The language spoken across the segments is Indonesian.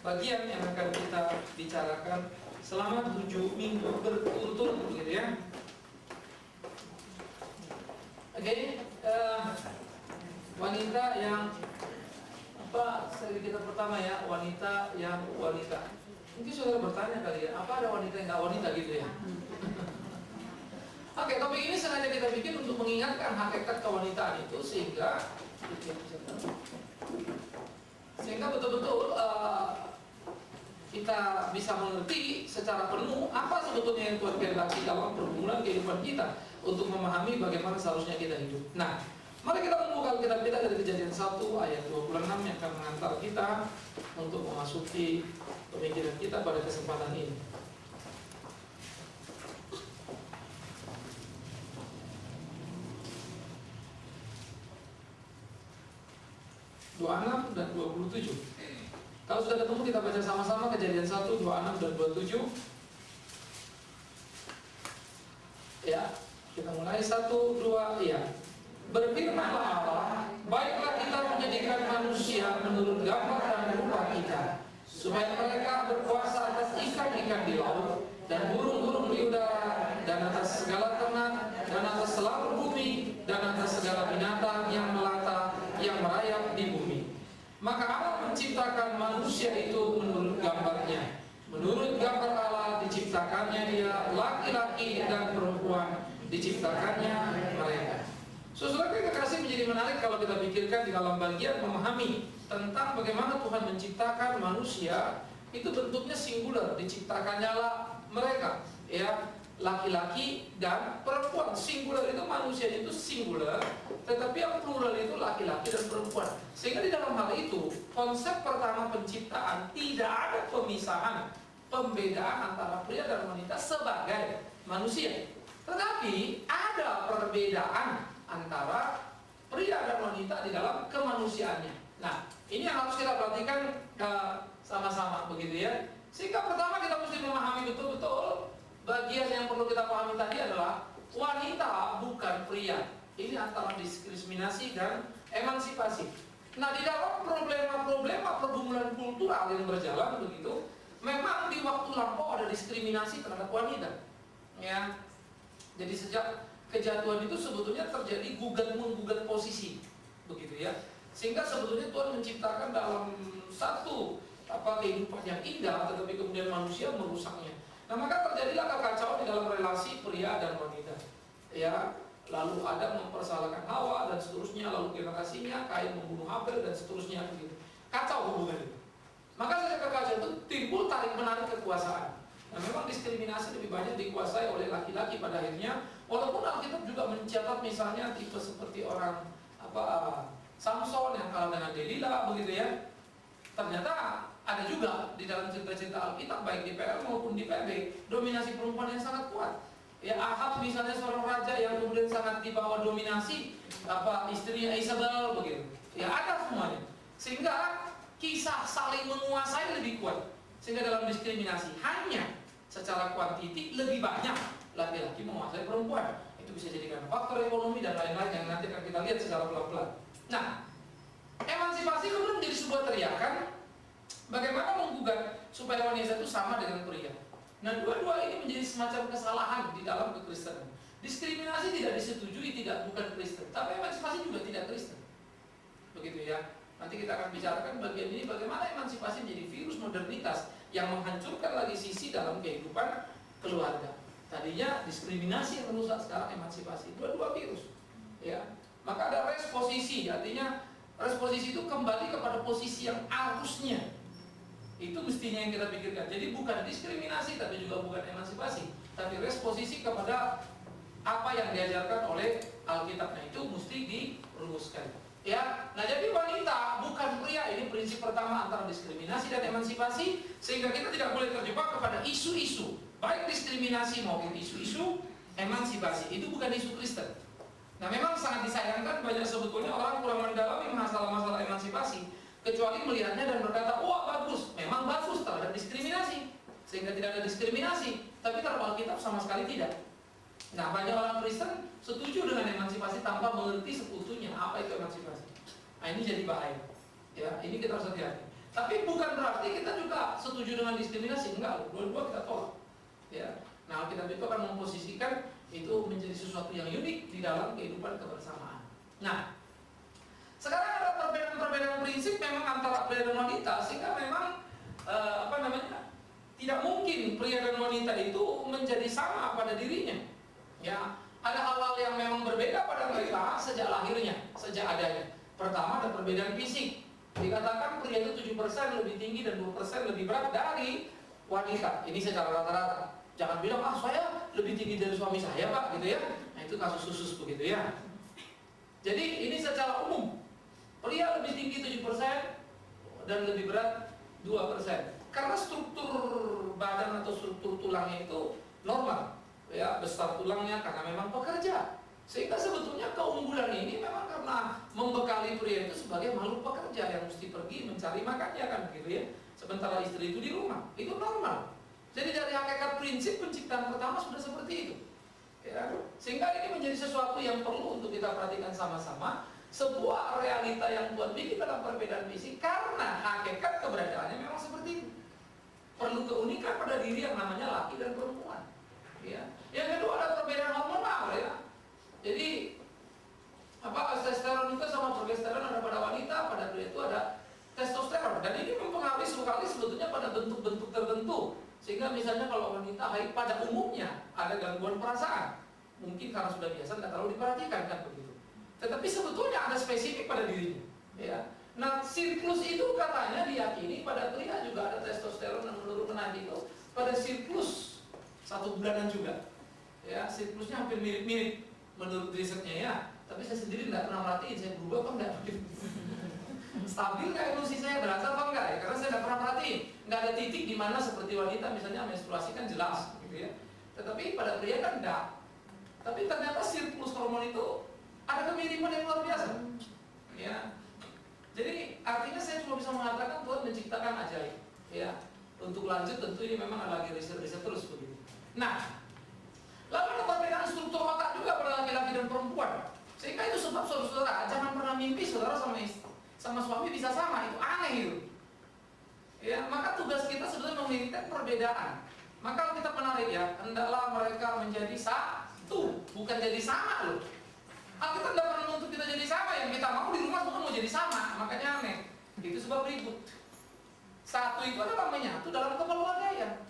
bagian yang akan kita bicarakan selama 7 minggu berturut-turut, begitu ya. Oke, wanita yang seri kita pertama ya, wanita yang wanita. Mungkin saudara bertanya kali ya, apa ada wanita yang nggak wanita gitu ya? Oke, topik ini sengaja kita bikin untuk mengingatkan hakikat kewanitaan itu sehingga betul-betul kita bisa mengerti secara penuh apa sebetulnya yang Tuhan kehendaki dalam pergumulan kehidupan kita untuk memahami bagaimana seharusnya kita hidup. Nah, mari kita membuka Alkitab kita dari Kejadian 1 ayat 26 yang akan mengantar kita untuk memasuki pemikiran kita pada kesempatan ini. 26 dan 27. Kalau sudah ketemu kita baca sama-sama Kejadian 1, 26 dan 27. Ya, kita mulai 1, 2, iya. Berfirmanlah Allah, baiklah kita menjadikan manusia menurut gambar dan rupa kita, supaya mereka berkuasa atas ikan-ikan di laut dan burung-burung di udara dan atas segala ternak dan atas seluruh bumi dan atas segala binatang yang melata yang merayap di bumi. Maka Allah menciptakan manusia itu menurut gambarnya. Menurut gambar Allah diciptakannya dia, laki-laki dan perempuan diciptakannya mereka. Saudara kekasih, menjadi menarik kalau kita pikirkan di dalam bagian memahami tentang bagaimana Tuhan menciptakan manusia. Itu bentuknya singular, diciptakannya lah mereka, ya, laki-laki dan perempuan. Singular itu manusia itu singular, tetapi yang plural itu laki-laki dan perempuan. Sehingga di dalam hal itu konsep pertama penciptaan tidak ada pemisahan, pembedaan antara pria dan wanita sebagai manusia. Tetapi ada perbedaan antara pria dan wanita di dalam kemanusiaannya. Nah, ini yang harus kita perhatikan sama-sama, begitu ya. Sehingga pertama kita mesti memahami betul-betul bagian yang perlu kita pahami tadi adalah wanita bukan pria. Ini antara diskriminasi dan emansipasi. Nah, di dalam problema-problema pergumulan kultural yang berjalan begitu, memang di waktu lampau ada diskriminasi terhadap wanita. Ya. Jadi sejak kejatuhan itu sebetulnya terjadi gugat-menggugat posisi, begitu ya. Sehingga sebetulnya Tuhan menciptakan dalam satu kehidupan yang indah, tetapi kemudian manusia merusaknya. Nah, maka terjadilah kekacauan di dalam relasi pria dan wanita. Ya, lalu Adam mempersalahkan Hawa dan seterusnya, lalu generasinya Kain membunuh Habel dan seterusnya begitu. Kacau hubungan itu. Maka sejak kekacauan itu timbul tarik-menarik kekuasaan. Nah, memang diskriminasi lebih banyak dikuasai oleh laki-laki pada akhirnya. Walaupun Alkitab juga mencatat misalnya tipe seperti orang Samson yang kalah dengan Delila begitu ya. Ternyata ada juga di dalam cerita-cerita Alkitab baik di PL maupun di PB dominasi perempuan yang sangat kuat. Ya, Ahab misalnya seorang raja yang kemudian sangat di bawah dominasi istrinya Isabel begitu. Ya, ada semuanya. Sehingga kisah saling menguasai lebih kuat. Sehingga dalam diskriminasi hanya secara kuantiti lebih banyak laki-laki menguasai perempuan. Itu bisa jadi karena faktor ekonomi dan lain-lain yang nanti akan kita lihat secara pelan-pelan. Nah, emansipasi kemudian menjadi sebuah teriakan bagaimana menggugat supaya wanita itu sama dengan pria. Nah, dua-dua ini menjadi semacam kesalahan di dalam kekristenan. Diskriminasi tidak disetujui, bukan Kristen, tapi emansipasi juga tidak Kristen. Begitu ya. Nanti kita akan bicarakan bagian ini bagaimana emansipasi menjadi virus modernitas yang menghancurkan lagi sisi dalam kehidupan keluarga. Tadinya diskriminasi yang merusak, sekarang emansipasi. Dua-dua virus. Ya. Maka ada resposisi, artinya resposisi itu kembali kepada posisi yang harusnya. Itu mestinya yang kita pikirkan. Jadi bukan diskriminasi, tapi juga bukan emansipasi, tapi resposisi kepada apa yang diajarkan oleh Alkitab. Nah, itu mesti dirumuskan. Ya, nah jadi wanita bukan pria, ini prinsip pertama antara diskriminasi dan emansipasi, sehingga kita tidak boleh terjebak kepada isu-isu baik diskriminasi maupun isu-isu emansipasi. Itu bukan isu Kristen. Nah, memang sangat disayangkan banyak sebetulnya orang kurang mendalami masalah-masalah emansipasi, kecuali melihatnya dan berkata, wah bagus, memang bagus terhadap diskriminasi, sehingga tidak ada diskriminasi, tapi terhadap Alkitab sama sekali tidak. Nah, banyak orang Kristen setuju dengan emansipasi tanpa mengerti sekutunya apa itu emansipasi. Nah, ini jadi bahaya. Ya, ini kita harus hati-hati. Tapi bukan berarti kita juga setuju dengan diskriminasi, enggak, dua-dua kita tolak. Ya. Nah, kita itu akan memposisikan itu menjadi sesuatu yang unik di dalam kehidupan kebersamaan. Nah, sekarang ada perbedaan-perbedaan prinsip memang antara pria dan wanita, sehingga memang tidak mungkin pria dan wanita itu menjadi sama pada dirinya. Ya, ada hal-hal yang memang berbeda pada mereka sejak lahirnya, sejak adanya. Pertama, ada perbedaan fisik. Dikatakan pria itu 7% lebih tinggi dan 2% lebih berat dari wanita. Ini secara rata-rata. Jangan bilang, saya lebih tinggi dari suami saya, Pak, gitu ya. Nah, itu kasus khusus begitu ya. Jadi ini secara umum. Pria lebih tinggi 7% dan lebih berat 2%. Karena struktur badan atau struktur tulangnya itu normal. Ya, besar tulangnya karena memang pekerja. Sehingga sebetulnya keunggulan ini memang karena membekali pria itu sebagai makhluk pekerja yang mesti pergi mencari makannya, kan begitu ya. Sementara istri itu di rumah, itu normal. Jadi dari hakikat prinsip penciptaan pertama sudah seperti itu. Ya, sehingga ini menjadi sesuatu yang perlu untuk kita perhatikan sama-sama. Sebuah realita yang Tuhan bikin dalam perbedaan fisik karena hakikat keberadaannya memang seperti itu. Perlu keunikan pada diri yang namanya laki dan perempuan. Ya. Yang kedua ada perbedaan hormonal ya. Jadi testosteron itu sama progesteron ada pada wanita, pada pria itu ada testosteron, dan ini mempengaruhi sekali sebetulnya pada bentuk-bentuk tertentu. Sehingga misalnya kalau wanita haid pada umumnya ada gangguan perasaan, mungkin karena sudah biasa tidak terlalu diperhatikan, kan begitu. Tetapi sebetulnya ada spesifik pada dirinya. Ya. Nah, siklus itu katanya diyakini pada pria juga ada testosteron yang menurun naik itu pada siklus 1 bulanan juga. Ya, siklusnya hampir mirip-mirip menurut risetnya ya. Tapi saya sendiri tidak pernah merhatiin saya berubah apa enggak. Stabil nggak emosi saya, berasa apa enggak ya? Karena saya tidak pernah perhatiin. Nggak ada titik di mana seperti wanita misalnya menstruasi kan jelas, gitu ya. Tetapi pada pria kan enggak. Tapi ternyata siklus hormon itu ada kemiripan yang luar biasa. Ya. Jadi artinya saya cuma bisa mengatakan Tuhan menciptakan ajaib. Ya. Untuk lanjut tentu ini memang ada lagi riset-riset terus begitu. Nah, lalu ada perbedaan struktur otak juga pada laki-laki dan perempuan. Sehingga itu sebab saudara-saudara jangan pernah mimpi saudara sama suami bisa sama, itu aneh itu. Ya, maka tugas kita sebetulnya memiliki perbedaan. Maka kalau kita menarik ya, hendaklah mereka menjadi satu, bukan jadi sama loh. Kita tidak pernah untuk kita jadi sama, yang kita mau di rumah bukan mau jadi sama, makanya aneh. Itu sebab ribut. Satu itu adalah menyatu dalam kekeluargaan.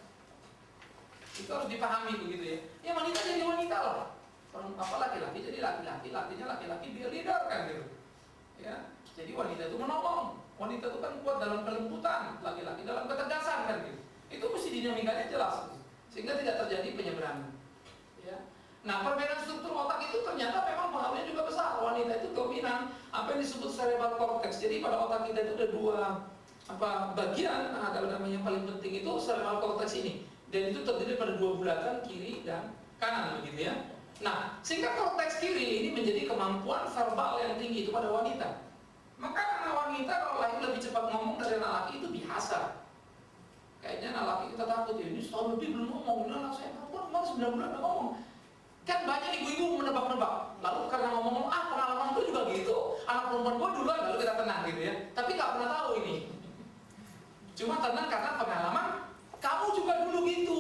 Itu harus dipahami begitu ya. Ya wanita jadi wanita lah. Apa laki-laki jadi laki-laki, lakinya laki-laki dia leader kan gitu. Ya. Jadi wanita itu menolong. Wanita itu kan kuat dalam kelembutan, laki-laki dalam ketegasan kan gitu. Itu mesti dinamikanya jelas. Sehingga tidak terjadi penyeberangan. Ya. Nah, perbedaan struktur otak itu ternyata memang pengaruhnya juga besar. Wanita itu dominan apa yang disebut cerebral cortex. Jadi pada otak kita itu ada dua bagian. Ada namanya yang paling penting itu cerebral cortex ini. Dan itu terdiri pada 2 bulatan kiri dan kanan begitu ya. Nah, sehingga korteks kiri ini menjadi kemampuan verbal yang tinggi itu pada wanita. Maka anak wanita kalau lahir lebih cepat ngomong dari anak laki itu biasa. Kayaknya anak laki kita takut ya, ini setahun lebih belum ngomong, ini anak saya perempuan kemarin 9 bulan udah ngomong. Kan banyak ibu-ibu menebak-nebak. Lalu karena ngomong, pengalaman gue juga gitu, anak perempuan gue duluan, lalu kita tenang gitu ya. Tapi gak pernah tahu ini. Cuma tenang karena pengalaman. Kamu juga dulu gitu.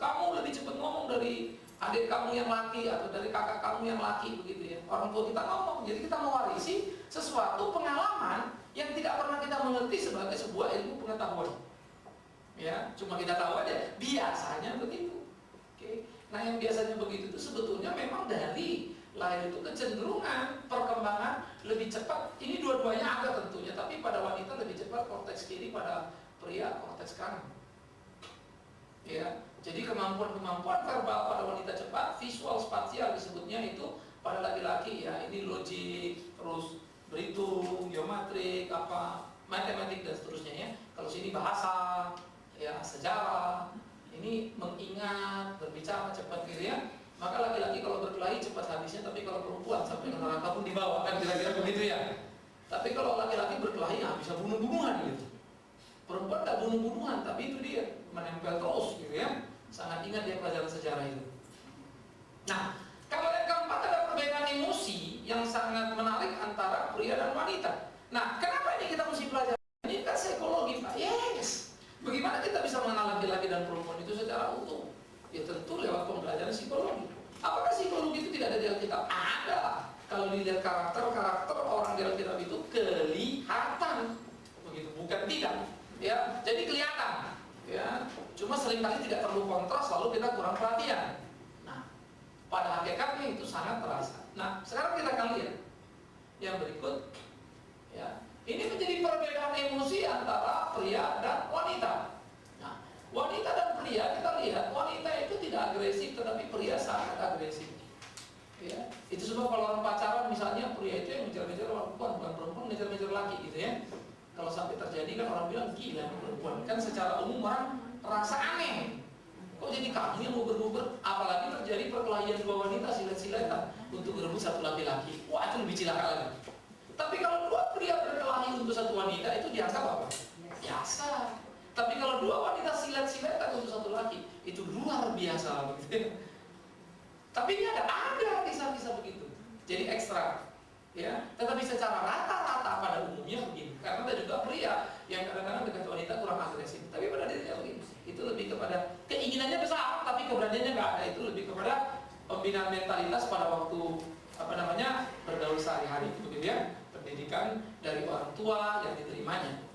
Kamu lebih cepat ngomong dari adik kamu yang laki atau dari kakak kamu yang laki begitu ya. Orang tua kita ngomong. Jadi kita mewarisi sesuatu pengalaman yang tidak pernah kita mengerti sebagai sebuah ilmu pengetahuan. Ya, cuma kita tahu aja. Biasanya begitu. Oke. Nah, yang biasanya begitu itu sebetulnya memang dari lahir itu kecenderungan perkembangan lebih cepat. Ini dua-duanya ada tentunya, tapi pada wanita lebih cepat korteks kiri, pada pria korteks kanan. Ya, jadi kemampuan-kemampuan verbal pada wanita cepat, visual spasial disebutnya itu pada laki-laki ya, ini logik, terus berhitung, geometrik, matematik dan seterusnya ya. Kalau sini bahasa, ya sejarah, ini mengingat, berbicara cepat gitu ya. Maka laki-laki kalau berkelahi cepat habisnya, tapi kalau perempuan sampai ke neraka pun dibawa kan kira-kira begitu ya. Tapi kalau laki-laki berkelahi bisa bunuh-bunuhan gitu. Perempuan tak bunuh-bunuhan, tapi itu dia menempel terus gitu ya. Sangat ingat dia pelajaran sejarah itu. Nah, kalau yang keempat ada perbedaan emosi yang sangat menarik antara pria dan wanita. Nah, kenapa ini kita mesti pelajari? Ini kan psikologi pelajaran psikologi. Apakah psikologi itu tidak ada di Alkitab? Ada. Kalau dilihat karakter orang di Alkitab itu kelihatan, begitu, bukan tidak. Ya, jadi kelihatan. Ya, cuma seringkali tidak perlu kontras, lalu kita kurang perhatian. Nah, pada hakikatnya itu sangat terasa. Nah, sekarang kita akan lihat yang berikut. Ya, ini menjadi perbedaan emosi antara pria dan wanita. Nah, wanita dan pria, kita lihat wanita itu tidak agresif, tetapi pria sangat agresif. Ya, itu sebab kalau orang pacaran misalnya pria itu yang ngejar-ngejar perempuan, bukan perempuan ngejar-ngejar laki gitu ya. Kalau sampai terjadi kan orang bilang gila perempuan. Kan secara umum orang rasa aneh. Kok jadi kamu yang nguber-nguber? Apalagi terjadi perkelahian dua wanita silet-siletan untuk berebut satu laki-laki. Wah, itu lebih cilaka lagi. Tapi kalau dua pria berkelahi untuk satu wanita itu dianggap apa? Biasa. Tapi kalau dua wanita silet-siletan untuk satu laki itu luar biasa gitu. Tapi ini ada kisah-kisah begitu. Jadi ekstra. Ya, tetapi secara rata-rata pada umumnya begini. Karena ada juga pria yang kadang-kadang dekat wanita kurang agresif. Tapi pada dirinya begini. Itu lebih kepada keinginannya besar, tapi keberaniannya nggak ada. Itu lebih kepada pembinaan mentalitas pada waktu bergaul sehari-hari, begitu ya. Pendidikan dari orang tua yang diterimanya.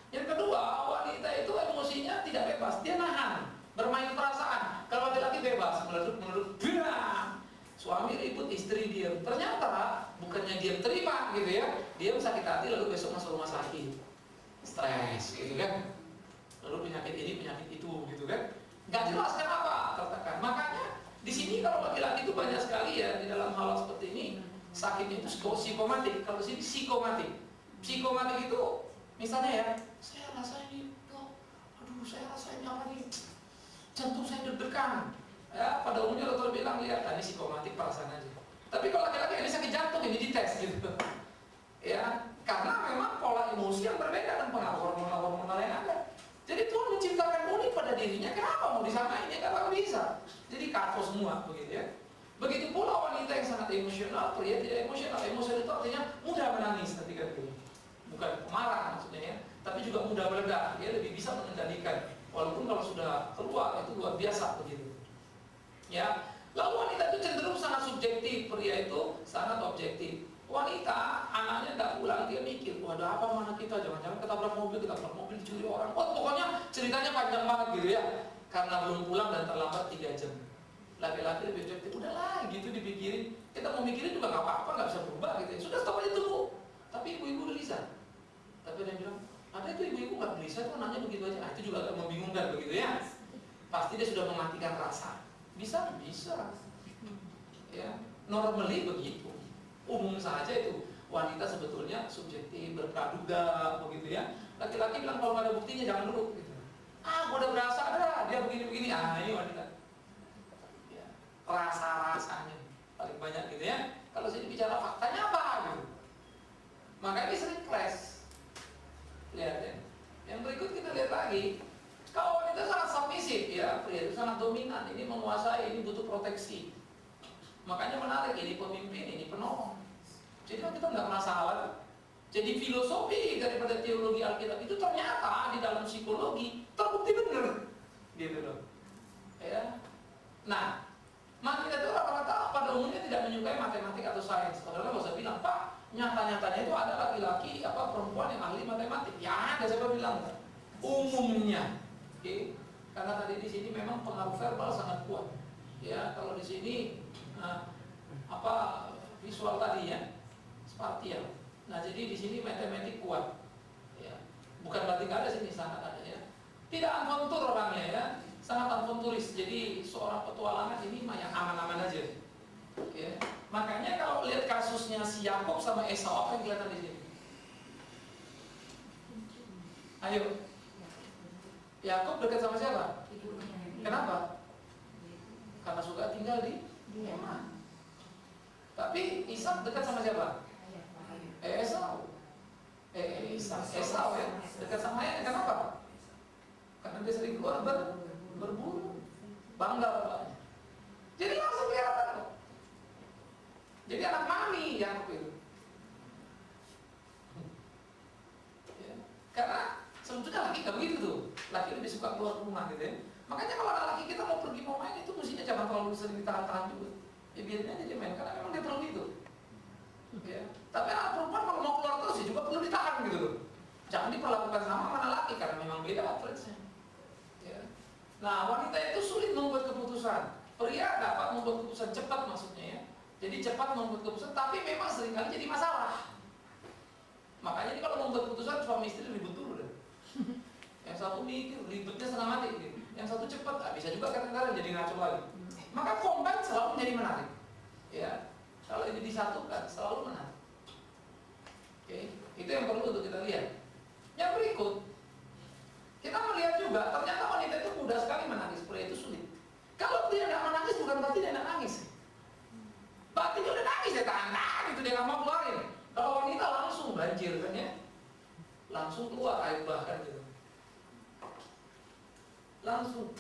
Yang kedua, wanita itu emosinya tidak bebas, dia nahan, bermain perasaan. Kalau laki-laki bebas, meleduk, bilang. Suami ribut, istri diam. Ternyata bukannya diam terima gitu ya, diam sakit hati lalu besok masuk rumah sakit, stres gitu kan. Lalu penyakit ini, penyakit itu gitu kan. Nggak jelas kenapa tertekan. Makanya di sini kalau laki-laki itu banyak sekali ya di dalam hal seperti ini sakitnya itu psikomatik. Kalau di sini psikomatik. Psikomatik itu misalnya ya, saya rasa ini, aduh saya rasa ini apa nih, jantung saya deg-degan. Ya, pada umumnya dokter bilang lihat ini psikomatik perasaan aja. Tapi kalau laki-laki ini sakit jantung, ini dites gitu. Ya, karena memang pola emosi yang berbeda dan pengaruh-pengaruh yang ada. Jadi Tuhan menciptakan unik pada dirinya. Kenapa mau disamain? Ya nggak bisa. Jadi kacau semua begitu ya. Begitu pula wanita yang sangat emosional, pria tidak emosional. Emosional itu artinya mudah menangis ketika itu. Bukan pemarah maksudnya ya, tapi juga mudah meledak. Dia lebih bisa mengendalikan. Walaupun kalau sudah keluar itu luar biasa begitu. Ya, lalu wanita itu cenderung sangat subjektif, pria itu sangat objektif. Wanita, anaknya tidak pulang, dia mikir, wah ada apa mana kita, jangan-jangan ketabrak mobil, dicuri orang. Oh, pokoknya ceritanya panjang banget gitu ya. Karena belum pulang dan terlambat 3 jam. Laki-laki lebih objektif, udahlah gitu dipikirin. Kita mau mikirin juga nggak apa-apa, nggak bisa berubah gitu ya. Sudah stop aja tunggu. Tapi ibu-ibu gelisah. Tapi dia bilang, ada itu ibu-ibu nggak gelisah, tuh anaknya begitu aja. Nah, itu juga agak membingungkan begitu ya. Pasti dia sudah mematikan rasa. Bisa. Ya, normally begitu. Umum saja itu wanita sebetulnya subjektif, berpraduga begitu ya. Laki-laki bilang kalau nggak ada buktinya jangan dulu gitu. Gua udah berasa ada dia begini-begini. Ini wanita. Ya, rasa-rasanya paling banyak gitu ya. Kalau saya bicara faktanya apa gitu. Makanya ini sering clash. Lihat ya. Yang berikut kita lihat lagi. Kalau wanita sangat submisif ya, pria itu sangat dominan, ini menguasai, ini butuh proteksi. Makanya menarik, ini pemimpin, ini penolong. Jadi kita nggak masalah. Jadi filosofi daripada teologi Alkitab itu ternyata di dalam psikologi terbukti benar, gitu loh. Ya. Nah, manusia itu rata-rata pada umumnya tidak menyukai matematik atau sains. Padahal nggak usah bilang, Pak, nyata-nyatanya itu ada laki-laki perempuan yang ahli matematik. Ya ada, siapa bilang? Umumnya. Oke, karena tadi di sini memang pengaruh verbal sangat kuat. Ya, kalau di sini visual tadi ya, spatial. Nah, jadi di sini matematik kuat. Ya, bukan berarti nggak ada sini, sangat ada ya. Tidak avantur orangnya ya, sangat avanturis. Jadi seorang petualangan ini mah yang aman-aman aja. Ya. Makanya kalau lihat kasusnya si Yakob sama Esau, apa yang kelihatan di sini? Ayo. Yakob dekat sama siapa? Kenapa? Karena suka tinggal di rumah. Tapi Ishak dekat sama siapa? Esau. Esau ya, dekat sama ayahnya. Kenapa? Karena dia sering keluar berburu, bangga bapaknya. Jadi langsung kelihatan. Jadi anak mami Yakob itu. Ya. Karena sebetulnya Harusnya laki nggak begitu tuh. Laki lebih suka keluar rumah gitu ya. Makanya kalau anak laki kita mau pergi mau main itu mestinya jangan terlalu sering ditahan-tahan juga. Ya biarin aja dia main karena memang dia perlu itu. Ya. Tapi anak perempuan kalau mau keluar terus ya juga perlu ditahan gitu loh. Jangan diperlakukan sama anak laki karena memang beda approach-nya. Ya. Nah wanita itu sulit membuat keputusan. Pria dapat membuat keputusan cepat maksudnya ya. Jadi cepat membuat keputusan tapi memang seringkali jadi masalah. Makanya ini kalau membuat keputusan suami istri ribut dulu deh. Yang satu mikir ribetnya setengah mati gitu. Yang satu cepat, bisa juga kadang-kadang jadi ngaco lagi. Maka combine selalu menjadi menarik. Ya, kalau ini disatukan selalu menarik. Oke, itu yang perlu untuk kita lihat. Yang berikut, kita melihat juga ternyata wanita itu mudah sekali menangis, pria itu sulit. Kalau dia tidak menangis bukan berarti dia tidak nangis. Berarti dia udah nangis, dia tahan itu dia nggak mau keluarin. Kalau wanita langsung banjir kan ya, langsung keluar air bahkan gitu, langsung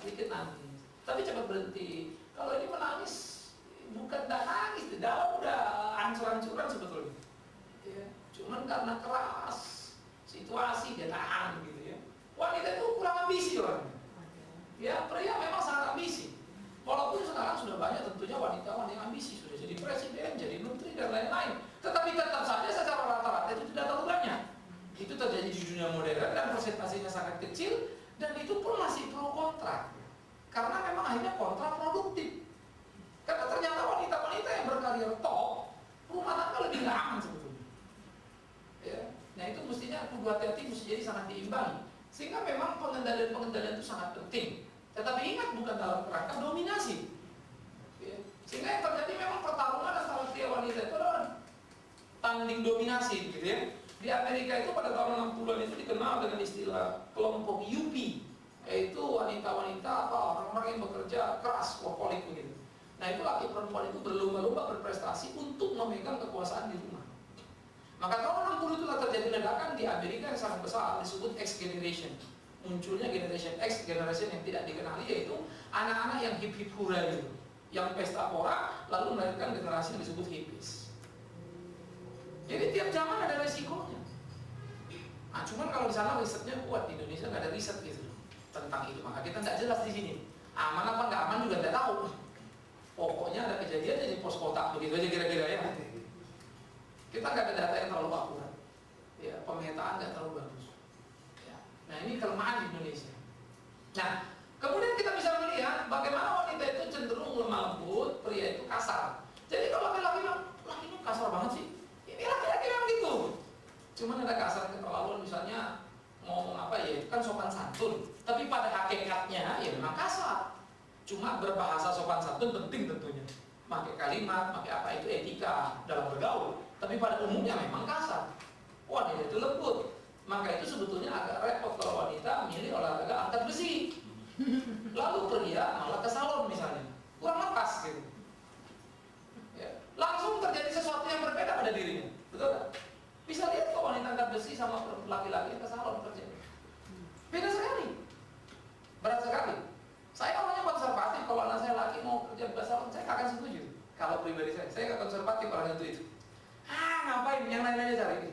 sedikit nangis, tapi cepat berhenti. Kalau ini menangis bukan dah nangis, dalam udah hancur-hancuran sebetulnya. Ya, cuman karena keras situasi dia tahan gitu ya. Wanita itu kurang ambisi orangnya. Ya pria memang sangat ambisi. Walaupun sekarang sudah banyak tentunya wanita-wanita yang ambisi, sudah jadi presiden, jadi menteri dan lain-lain. Tetapi tetap saja secara rata-rata itu tidak terlalu banyak. Itu terjadi di dunia modern dan persentasenya sangat kecil dan itu pun masih pro kontra. Karena memang akhirnya kontraproduktif. Karena ternyata wanita-wanita yang berkarir top, rumah tangga lebih aman sebetulnya. Ya. Nah itu mestinya kedua hati-hati mesti jadi sangat diimbangi. Sehingga memang pengendalian itu sangat penting. Tetapi ingat bukan dalam kerangka dominasi. Ya. Sehingga yang terjadi memang pertarungan antara pria wanita itu adalah tanding dominasi gitu ya. Di Amerika itu pada tahun 60-an itu dikenal dengan istilah kelompok Yuppie, yaitu wanita-wanita orang-orang yang bekerja keras, workaholic begitu. Nah itu laki perempuan itu berlomba-lomba berprestasi untuk memegang kekuasaan di rumah. Maka tahun 60 itulah terjadi ledakan di Amerika yang sangat besar disebut X generation. Munculnya generation X, generation yang tidak dikenali, yaitu anak-anak yang hip-hip hura itu, yang pesta pora lalu melahirkan generasi yang disebut hippies. Jadi tiap zaman ada resikonya. Nah, cuman kalau di sana risetnya kuat, di Indonesia nggak ada riset gitu tentang itu, maka kita nggak jelas di sini. Aman apa nggak aman juga nggak tahu. Pokoknya ada kejadian di pos kotak begitu aja kira-kira ya. Kita nggak ada data yang terlalu akurat. Ya, pemetaan nggak terlalu bagus. Nah ini kelemahan di Indonesia. Nah kemudian kita bisa melihat bagaimana wanita itu cenderung lemah lembut, pria itu kasar. Jadi kalau laki-laki bilang, laki ini kasar banget sih. Ini laki-laki memang gitu. Cuman ada kasar keterlaluan, misalnya ngomong apa ya, itu kan sopan santun. Tapi pada hakikatnya ya memang kasar. Cuma berbahasa sopan santun penting tentunya. Pakai kalimat, pakai apa itu etika dalam bergaul. Tapi pada umumnya memang kasar. Wanita itu lembut. Maka itu sebetulnya agak repot kalau wanita milih olahraga angkat besi. Lalu pria malah ke salon misalnya, kurang lepas gitu. Ya. Langsung terjadi sesuatu yang berbeda pada dirinya, betul tak? Bisa lihat kok wanita angkat besi sama laki-laki yang ke salon kerja. Beda sekali, berat sekali. Saya orangnya konservatif, kalau anak saya laki mau kerja ke salon, saya akan setuju. Kalau pribadi saya nggak konservatif orang itu. Ngapain? Yang lain aja cari.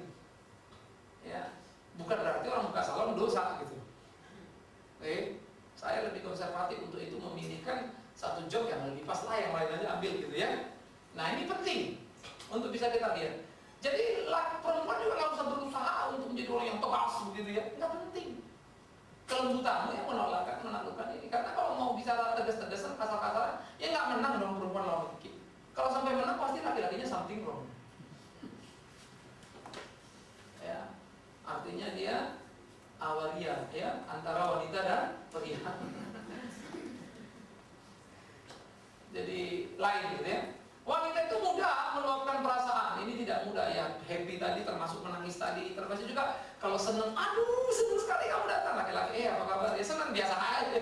Ya. Bukan berarti orang buka salon dosa gitu. Oke, saya lebih konservatif untuk itu, memilihkan satu job yang lebih pas lah, yang lain aja ambil gitu ya. Nah ini penting untuk bisa kita lihat. Jadi perempuan juga nggak usah berusaha untuk menjadi orang yang tegas begitu ya, nggak penting. Kelembutanmu yang menaklukkan ini, karena kalau mau bicara tegas-tegasan, kasar-kasaran, ya nggak menang dong perempuan lawan laki. Kalau sampai menang pasti laki-lakinya something wrong. Ya. Artinya dia awaria ya, antara wanita dan pria. Jadi lain gitu ya. Wanita itu mudah meluapkan perasaan. Ini tidak mudah ya. Happy tadi termasuk menangis tadi, termasuk juga kalau seneng, aduh seneng sekali kamu datang. Laki-laki apa kabar? Ya senang biasa aja.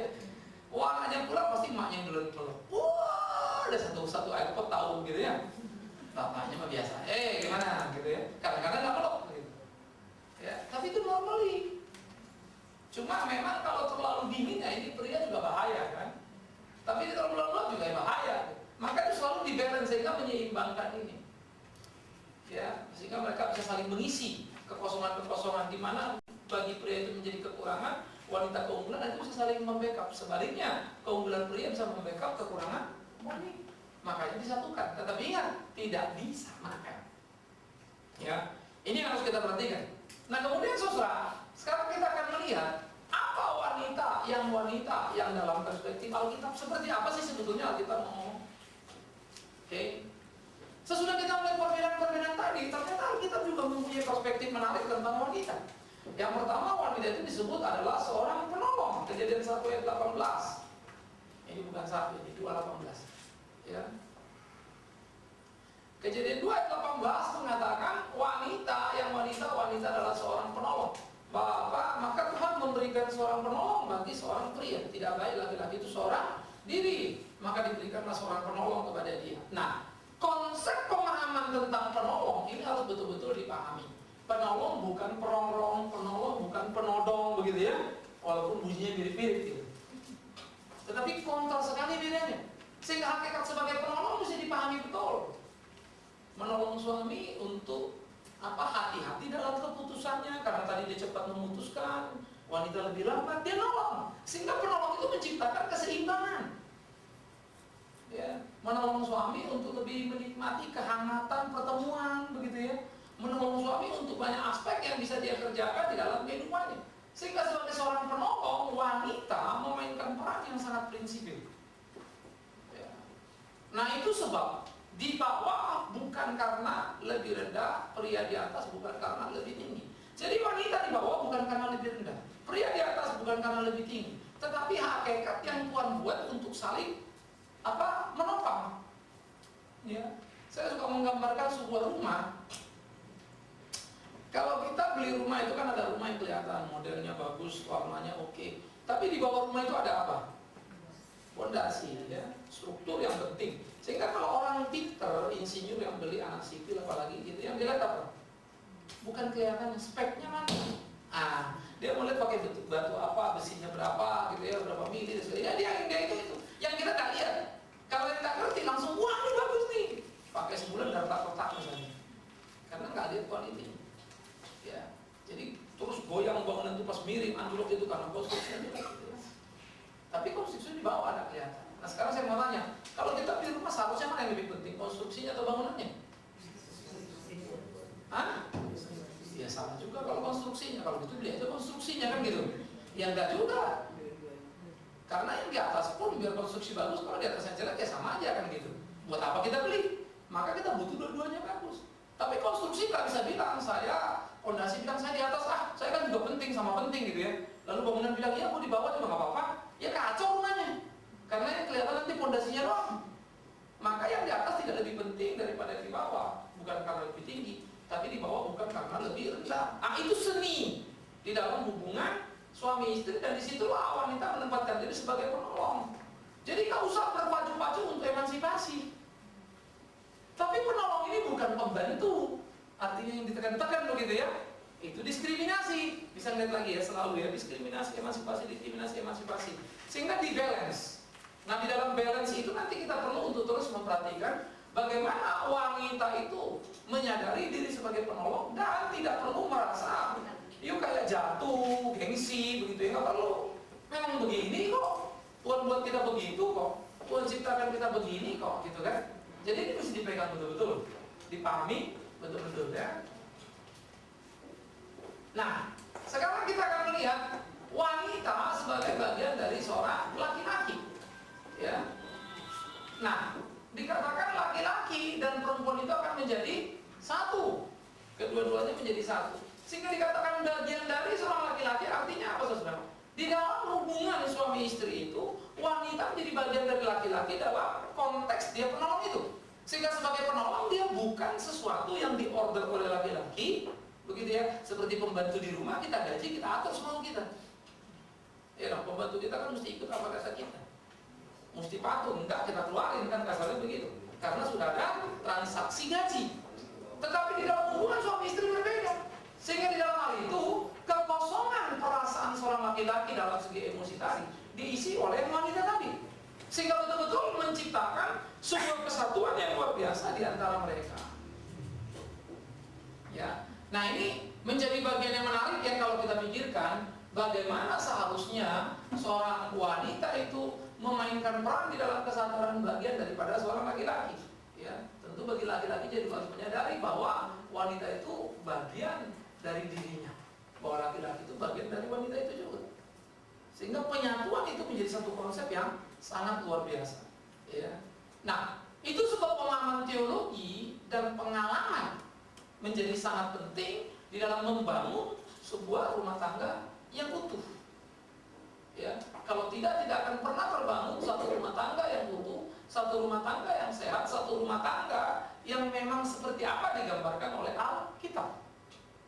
Wah anaknya pulang pasti emaknya yang duluan peluk. Wah ada satu iPod tahu gitu ya. Bapaknya mah biasa. Gimana gitu ya. Kadang-kadang nggak peluk. Ya, tapi itu normally. Cuma memang kalau terlalu dingin ya ini pria juga bahaya kan. Tapi terlalu lembut juga bahaya. Maka itu selalu dibalance sehingga menyeimbangkan ini. Ya, sehingga mereka bisa saling mengisi kekosongan-kekosongan di mana bagi pria itu menjadi kekurangan, wanita keunggulan, dan itu bisa saling membackup. Sebaliknya, keunggulan pria bisa membackup kekurangan wanita. Makanya disatukan. Tetapi ingat, tidak disamakan. Ya, ini yang harus kita perhatikan. Nah, kemudian saudara, sekarang kita akan melihat apa wanita yang dalam perspektif Alkitab seperti apa sih sebetulnya Alkitab ngomong. Oke. Sesudah kita melihat perbedaan-perbedaan tadi, ternyata Alkitab juga mempunyai perspektif menarik tentang wanita. Yang pertama, wanita itu disebut adalah seorang penolong. Kejadian 1 ayat 18. Ini bukan 1, ini 2:18. Ya. Kejadian 2 ayat 18 mengatakan wanita adalah seorang penolong. Maka Tuhan memberikan seorang penolong bagi seorang pria. Tidak baik laki-laki itu seorang diri, maka diberikanlah seorang penolong kepada dia. Nah, konsep pemahaman tentang penolong ini harus betul-betul dipahami. Penolong bukan perongrong, penolong bukan penodong, begitu ya. Walaupun bunyinya mirip-mirip gitu. Tetapi kontras sekali bedanya. Sehingga hakikat sebagai penolong mesti dipahami betul. Menolong suami untuk hati-hati dalam keputusannya, karena tadi dia cepat memutuskan, wanita lebih lambat, dia nolong. Sehingga penolong itu menciptakan keseimbangan. Ya, menolong suami untuk lebih menikmati kehangatan pertemuan, begitu ya. Menolong suami untuk banyak aspek yang bisa dia kerjakan di dalam kehidupannya. Sehingga sebagai seorang penolong, wanita memainkan peran yang sangat prinsipil. Ya. Nah, itu sebab di bawah bukan karena lebih rendah, pria di atas bukan karena lebih tinggi. Jadi wanita di bawah bukan karena lebih rendah, pria di atas bukan karena lebih tinggi. Tetapi hakikat yang Tuhan buat untuk saling menopang. Ya, saya suka menggambarkan sebuah rumah. Kalau kita beli rumah itu kan ada rumah yang kelihatan modelnya bagus, warnanya oke. Tapi di bawah rumah itu ada apa? Fondasi, ya, struktur yang penting. Sehingga kalau orang pinter, insinyur yang beli anak sipil apalagi gitu, yang dilihat apa? Bukan kelihatannya, speknya mana? Dia mau lihat pakai batu apa, besinya berapa, gitu ya, berapa mili, ya dia itu. Yang kita tak lihat. Kalau yang tak ngerti langsung, wah ini bagus nih. Pakai sebulan dan retak-retak misalnya. Karena nggak lihat kualitas. Ya, jadi terus goyang bangunan itu pas miring, anjlok itu karena konstruksinya gitu ya. Tapi konstruksi di bawah ada kelihatan. Nah sekarang saya mau tanya, kalau kita beli rumah seharusnya mana yang lebih penting, konstruksinya atau bangunannya? Ya sama juga kalau konstruksinya, kalau gitu beli aja konstruksinya kan gitu. Ya enggak juga. Karena yang di atas pun biar konstruksi bagus, kalau di atasnya jelek ya sama aja kan gitu. Buat apa kita beli? Maka kita butuh dua-duanya bagus. Tapi konstruksi nggak bisa bilang fondasi bilang saya di atas, saya kan juga penting sama penting gitu ya. Lalu bangunan bilang iya, aku di bawah juga nggak apa-apa. Ya kacau rumahnya. Karena yang kelihatan nanti fondasinya doang. Maka yang di atas tidak lebih penting daripada yang di bawah. Bukan karena lebih tinggi, tapi di bawah bukan karena lebih rendah. Itu seni di dalam hubungan suami istri, dan disitulah wanita menempatkan diri sebagai penolong. Jadi nggak usah berpacu-pacu untuk emansipasi. Tapi penolong ini bukan pembantu. Artinya yang ditekan-tekan begitu ya. Itu diskriminasi. Bisa lihat lagi ya, selalu ya, diskriminasi, emansipasi. Sehingga di balance. Nah, di dalam balance itu nanti kita perlu untuk terus memperhatikan bagaimana wanita itu menyadari diri sebagai penolong dan tidak perlu merasa yuk kayak jatuh, gengsi begitu ya, nggak perlu. Memang begini kok. Tuhan buat kita begitu kok. Tuhan ciptakan kita begini kok, gitu kan. Jadi ini mesti dipegang betul-betul, dipahami betul-betul ya. Nah, sekarang kita akan melihat wanita sebagai bagian dari seorang laki-laki, ya. Nah, dikatakan laki-laki dan perempuan itu akan menjadi satu, kedua-duanya menjadi satu. Sehingga dikatakan bagian dari seorang laki-laki, artinya apa saudara? Di dalam hubungan suami istri itu, wanita menjadi bagian dari laki-laki dalam konteks dia penolong itu. Sehingga sebagai penolong dia bukan sesuatu yang diorder oleh laki-laki, begitu ya. Seperti pembantu di rumah, kita gaji, kita atur semau kita. Ya, pembantu kita kan mesti ikut apa kata kita. Mesti patuh, enggak kita keluarin kan, kasarnya begitu. Karena sudah ada transaksi gaji. Tetapi di dalam hubungan suami istri berbeda. Sehingga di dalam hal itu, kekosongan perasaan seorang laki-laki dalam segi emosi tadi diisi oleh wanita tadi. Sehingga betul-betul menciptakan sebuah kesatuan yang luar biasa di antara mereka. Ya. Nah, ini menjadi bagian yang menarik yang kalau kita pikir bagaimana seharusnya seorang wanita itu memainkan peran di dalam kesadaran bagian daripada seorang laki-laki. Ya, tentu bagi laki-laki jadi harus menyadari bahwa wanita itu bagian dari dirinya, bahwa laki-laki itu bagian dari wanita itu juga. Sehingga penyatuan itu menjadi satu konsep yang sangat luar biasa. Ya. Nah, itu sebab pemahaman teologi dan pengalaman menjadi sangat penting di dalam membangun sebuah rumah tangga yang utuh. Ya, kalau tidak akan pernah terbangun satu rumah tangga yang utuh, satu rumah tangga yang sehat, satu rumah tangga yang memang seperti apa digambarkan oleh Alkitab.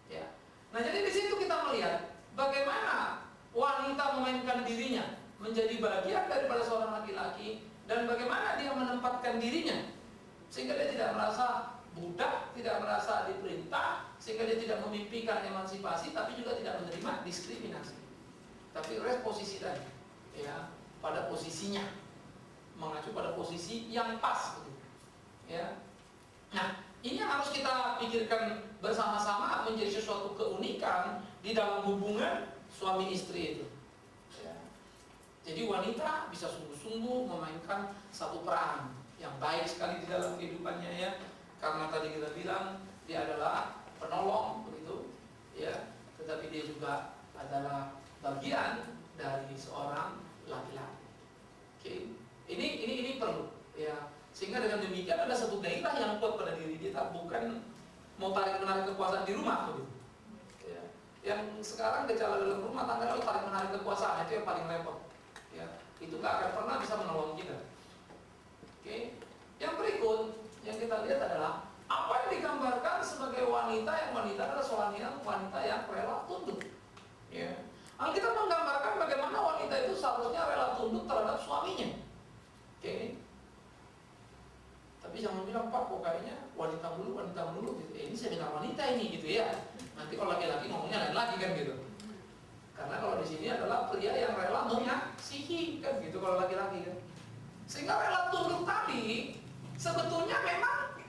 Ya. Nah, jadi di situ kita melihat bagaimana wanita memainkan dirinya menjadi bagian daripada seorang laki-laki dan bagaimana dia menempatkan dirinya sehingga dia tidak merasa budak, tidak merasa diperintah, sehingga dia tidak memimpikan emansipasi, tapi juga tidak menerima diskriminasi. Tapi posisi tadi, ya, pada posisinya, mengacu pada posisi yang pas, gitu. Ya. Nah, ini yang harus kita pikirkan bersama-sama menjadi sesuatu keunikan di dalam hubungan suami istri itu. Ya. Jadi wanita bisa sungguh-sungguh memainkan satu peran yang baik sekali di dalam kehidupannya, ya. Karena tadi kita bilang dia adalah penolong, begitu, ya. Tetapi dia juga adalah bagian dari seorang laki-laki. Oke, ini perlu, ya. Sehingga dengan demikian ada satu gairah yang kuat pada diri kita, bukan mau tarik menarik kekuasaan di rumah, begitu. Ya. Yang sekarang gejala dalam rumah tangga kalau tarik menarik kekuasaan itu yang paling repot. Ya, itu nggak akan pernah bisa menolong kita. Oke, yang berikut yang kita lihat adalah apa yang digambarkan sebagai wanita adalah seorang wanita yang rela tunduk. Ya. Alkitab menggambarkan bagaimana wanita itu seharusnya rela tunduk terhadap suaminya. Oke. Tapi jangan bilang, Pak, kok kayaknya wanita melulu gitu. Ini seminar wanita ini gitu ya. Nanti kalau laki-laki ngomongnya lain lagi kan gitu. Karena kalau di sini adalah pria yang rela mengasihi kan gitu kalau laki-laki kan. Sehingga rela tunduk tadi sebetulnya memang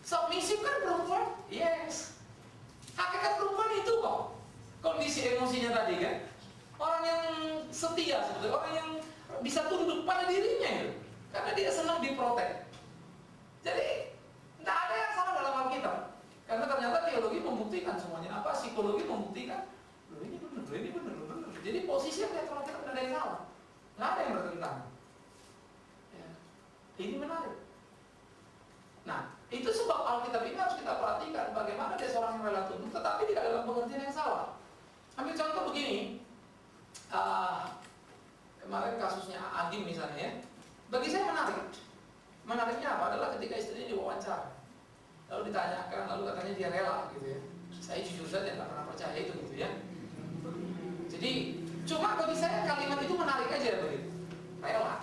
submisif kan perempuan? Yes. Hakikat perempuan itu kok. Kondisi emosinya tadi kan. Orang yang setia sebetulnya, orang yang bisa tunduk pada dirinya gitu. Karena dia senang diprotek. Jadi tidak ada yang salah dalam Alkitab. Karena ternyata teologi membuktikan semuanya. Apa? Psikologi membuktikan. Loh ini benar. Jadi posisi yang netral kita tidak ada yang salah. Tidak ada yang bertentangan. Ya. Ini menarik. Nah, itu sebab Alkitab ini harus kita perhatikan bagaimana dia seorang yang rela tunduk, tetapi tidak dalam pengertian yang salah. Ambil contoh begini, kemarin kasusnya Agim misalnya, ya. Bagi saya menarik. Menariknya apa? Adalah ketika istrinya diwawancara, lalu ditanyakan, lalu katanya dia rela, gitu ya. Saya jujur saja nggak pernah percaya itu, gitu ya. Jadi, cuma bagi saya kalimat itu menarik aja, begitu. Rela.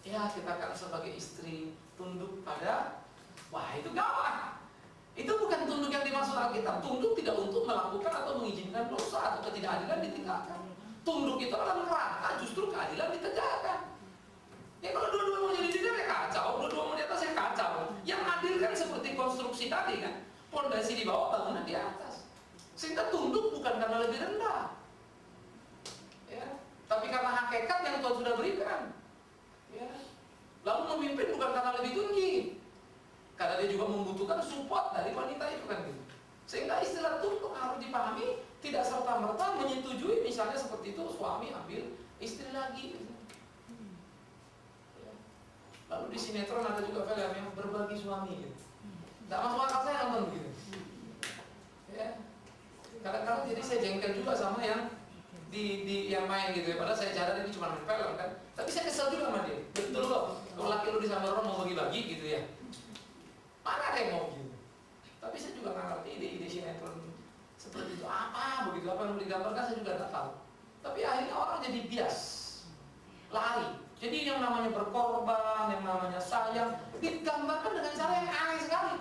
Ya, kita kan sebagai istri tunduk pada, wah itu gawat. Itu bukan tunduk yang dimaksud Alkitab. Tunduk tidak untuk melakukan atau mengizinkan dosa atau ketidakadilan ditinggalkan. Tunduk itu adalah kerangka justru keadilan ditegakkan. Ya kalau dua-dua mau jadi leader ya kacau, dua-dua mau di atas ya kacau. Yang adil kan seperti konstruksi tadi kan, pondasi di bawah, bangunan di atas. Sehingga tunduk bukan karena lebih rendah, ya, tapi karena hakikat yang Tuhan sudah berikan. Ya. Lalu memimpin bukan karena lebih tinggi, karena dia juga membutuhkan support dari wanita itu kan gitu. Sehingga istilah tunduk harus dipahami tidak serta-merta menyetujui misalnya seperti itu suami ambil istri lagi gitu. Ya. Lalu di sinetron ada juga film yang berbagi suami gitu. Tidak masuk akal saya nonton gitu. Ya. Kadang-kadang jadi saya jengkel juga sama yang yang main gitu ya. Padahal saya sadar ini cuma main film kan. Tapi saya kesel juga sama dia. Betul kok. Kalau laki lu di Samaron mau bagi-bagi gitu ya. Mana ada yang mau gitu. Tapi saya juga nggak ngerti ide-ide sinetron seperti itu apa begitu, apa yang digambarkan saya juga nggak tahu. Tapi akhirnya orang jadi bias, lari. Jadi yang namanya berkorban, yang namanya sayang digambarkan dengan cara yang aneh sekali.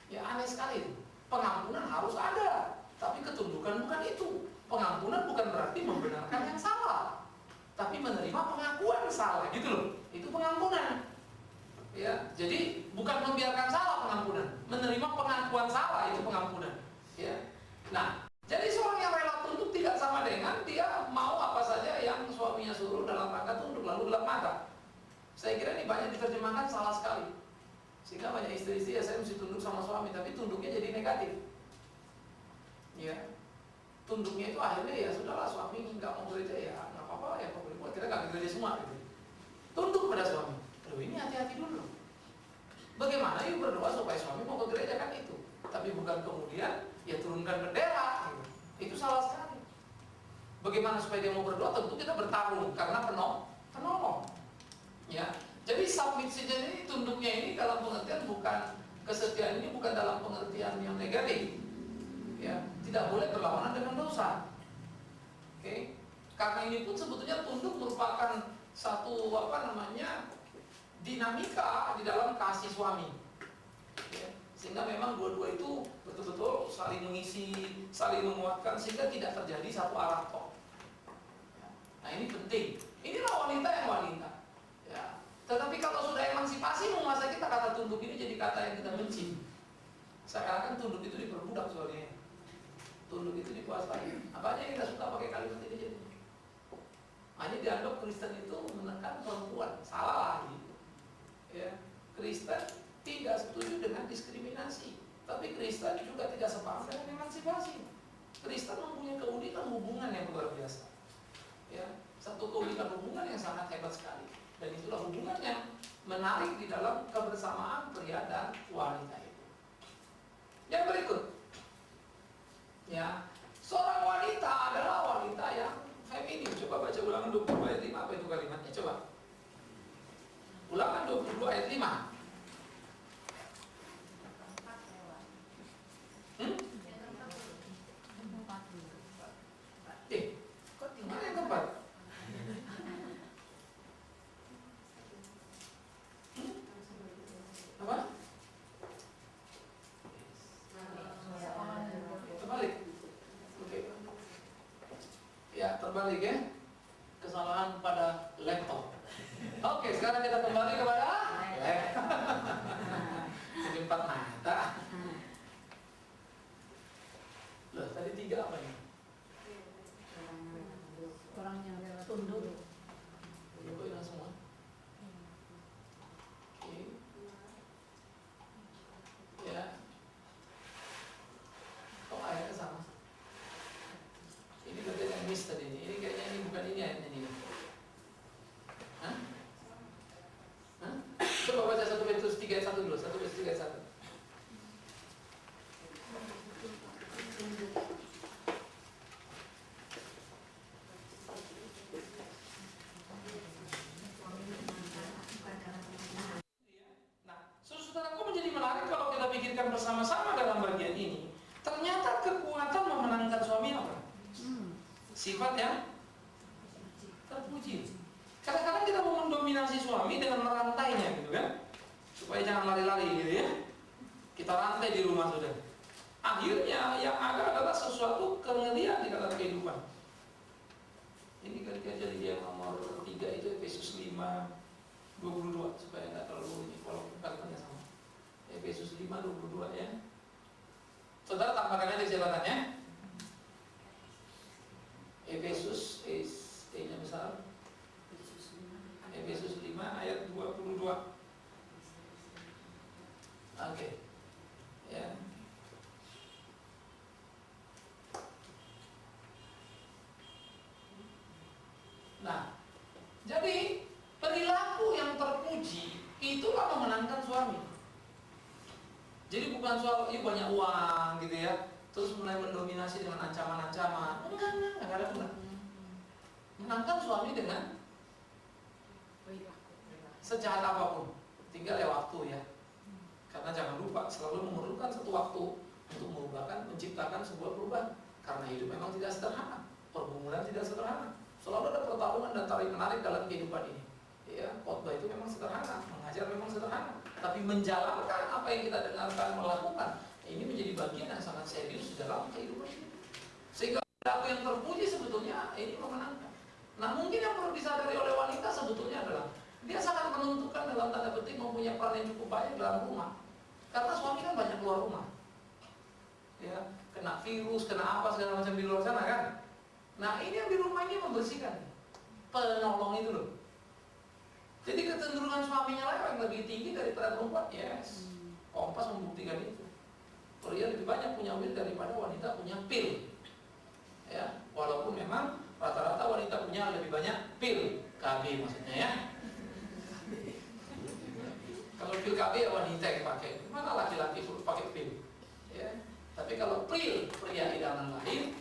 Ya aneh sekali. Pengampunan harus ada, tapi ketundukan bukan itu. Pengampunan bukan berarti membenarkan yang salah, tapi menerima pengakuan salah gitu loh. Itu pengampunan. Ya, jadi bukan membiarkan salah pengampunan, menerima pengakuan salah itu pengampunan. Ya. Nah, jadi seorang yang Saya kira ini banyak diterjemahkan salah sekali, sehingga banyak istri-istri ya saya mesti tunduk sama suami, tapi tunduknya jadi negatif. Ya, tunduknya itu akhirnya ya sudahlah, suami nggak mau gereja ya nggak apa-apa ya, boleh kita nggak gereja semua gitu. Tunduk pada suami. Aduh, ini hati-hati dulu. Bagaimana yuk berdoa supaya suami mau ke gereja, kan itu. Tapi bukan kemudian ya turunkan bendera gitu. Itu salah sekali. Bagaimana supaya dia mau berdoa? Tentu kita bertarung karena penolong. Ya. Jadi submissinya ini, tunduknya ini dalam pengertian bukan, kesetiaan ini bukan dalam pengertian yang negatif. Ya, tidak boleh berlawanan dengan dosa. Oke. Karena ini pun sebetulnya tunduk merupakan satu dinamika di dalam kasih suami. Ya. Sehingga memang dua-dua itu betul-betul saling mengisi, saling menguatkan, sehingga tidak terjadi satu arah tok. Ya. Nah ini penting. Inilah wanita yang wanita. Ya. Tetapi kalau sudah emansipasi menguasai kita, kata tunduk ini jadi kata yang kita benci. Seakan-akan tunduk itu diperbudak soalnya. Tunduk itu dikuasai. Apa aja yang kita suka pakai kalimat ini jadi. Hanya dianggap Kristen itu menekan perempuan. Salah lagi. Ya, Kristen tidak setuju dengan diskriminasi, tapi Kristen juga tidak sepaham dengan emansipasi. Kristen mempunyai keunikan hubungan yang luar biasa. Ya, satu keunikan hubungan yang sangat hebat sekali. Dan itulah hubungan yang menarik di dalam kebersamaan pria dan wanita itu. Yang berikut, ya, seorang wanita adalah wanita yang feminim. Coba baca Ulangan 22 ayat 5, apa itu kalimatnya? Coba. Ulangan 22 ayat 5. Kok tinggal yang keempat? Apa? Terbalik. Oke. Ya, terbalik ya. Kesalahan pada laptop. Oke, sekarang kita kembali kepada jadi 4 mata. Loh, tadi 3 apa ini? Orang yang tunduk. Kok hilang semua? Oke. Ya. Kok ayatnya sama? Ini bagian yang miss tadi ini. Ini kayaknya ini bukan ini ayatnya ini. Hah? Hah? Coba baca 1 Petrus 3 ayat 1 dulu. 1 Petrus 3 ayat 1. Saudaraku, menjadi menarik kalau kita pikirkan bersama-sama dalam bagian ini. Ternyata kekuatan memenangkan suami apa? Sifat yang terpuji. Kadang-kadang kita mau mendominasi suami dengan merantainya gitu kan, supaya jangan lari-lari gitu ya. Kita rantai di rumah sudah. Akhirnya yang ada adalah sesuatu kengerian di dalam kehidupan. Ini kan jadi yang nomor 3 itu Efesus 5:22, supaya nggak terlalu ini kalau kalimatnya sama. Efesus 5:22 ya. Saudara tambahkan aja catatannya. Efesus E-nya besar. Efesus 5 ayat 22. Oke. Ya. Nah, jadi perilaku yang terpuji itulah memenangkan suami. Jadi bukan soal banyak uang gitu ya, terus mulai mendominasi dengan ancaman-ancaman. Enggak ada benar. Menangkan suami dengan sejahat apapun, tinggal ya waktu ya. Karena jangan lupa selalu memerlukan satu waktu untuk menciptakan sebuah perubahan. Karena hidup memang tidak sederhana, pergumulan tidak sederhana. Selalu ada pertarungan dan tarik-menarik dalam kehidupan ini. Ya, khotbah itu memang sederhana, mengajar memang sederhana, tapi menjalankan apa yang kita dengarkan, melakukan, ini menjadi bagian yang sangat serius di dalam kehidupan ini. Sehingga perilaku yang terpuji sebetulnya ini memenangkan. Nah, mungkin yang perlu disadari oleh wanita sebetulnya adalah dia sangat menentukan dalam tanda petik mempunyai peran yang cukup banyak dalam rumah. Karena suami kan banyak keluar rumah. Ya, kena virus, kena apa segala macam di luar sana kan. Nah, ini yang di rumah ini membersihkan. Penolong itu loh. Jadi kecenderungan suaminya lah yang lebih tinggi daripada perempuan. Yes. Kompas membuktikan itu. Pria lebih banyak punya will daripada wanita punya pil. Ya, walaupun memang rata-rata wanita punya lebih banyak pil KB maksudnya ya. Kalau pil KB ya wanita yang pakai. Mana laki-laki pakai pil? Ya. Tapi kalau pil pria idaman lain,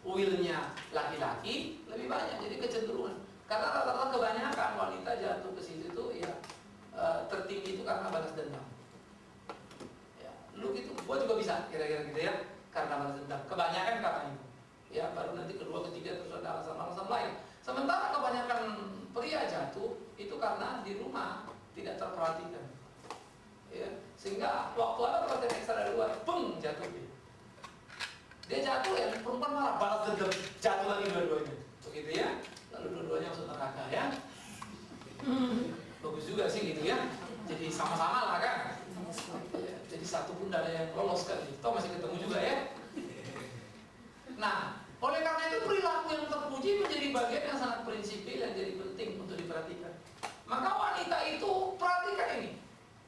willnya laki-laki lebih banyak. Jadi kecenderungan. Karena rata-rata kebanyakan wanita jatuh ke situ itu ya tertinggi itu karena balas dendam. Ya, lu gitu, gua juga bisa kira-kira gitu ya, karena balas dendam. Kebanyakan karena itu. Ya, baru nanti kedua, ketiga terus ada alasan-alasan lain. Sementara kebanyakan pria jatuh itu karena di rumah tidak terperhatikan. Ya, sehingga waktu ada perhatian ekstra dari luar, jatuh dia. Dia jatuh ya, perempuan malah balas dendam, jatuh lagi dua-duanya. Begitu ya. Lalu dua-duanya masuk neraka ya. Bagus juga sih gitu ya. Jadi sama-sama lah kan. Ya, jadi satu pun tidak ada yang lolos kan. Toh masih ketemu juga ya. Nah, oleh karena itu perilaku yang terpuji menjadi bagian yang sangat prinsipil yang jadi penting untuk diperhatikan. Maka wanita itu perhatikan ini.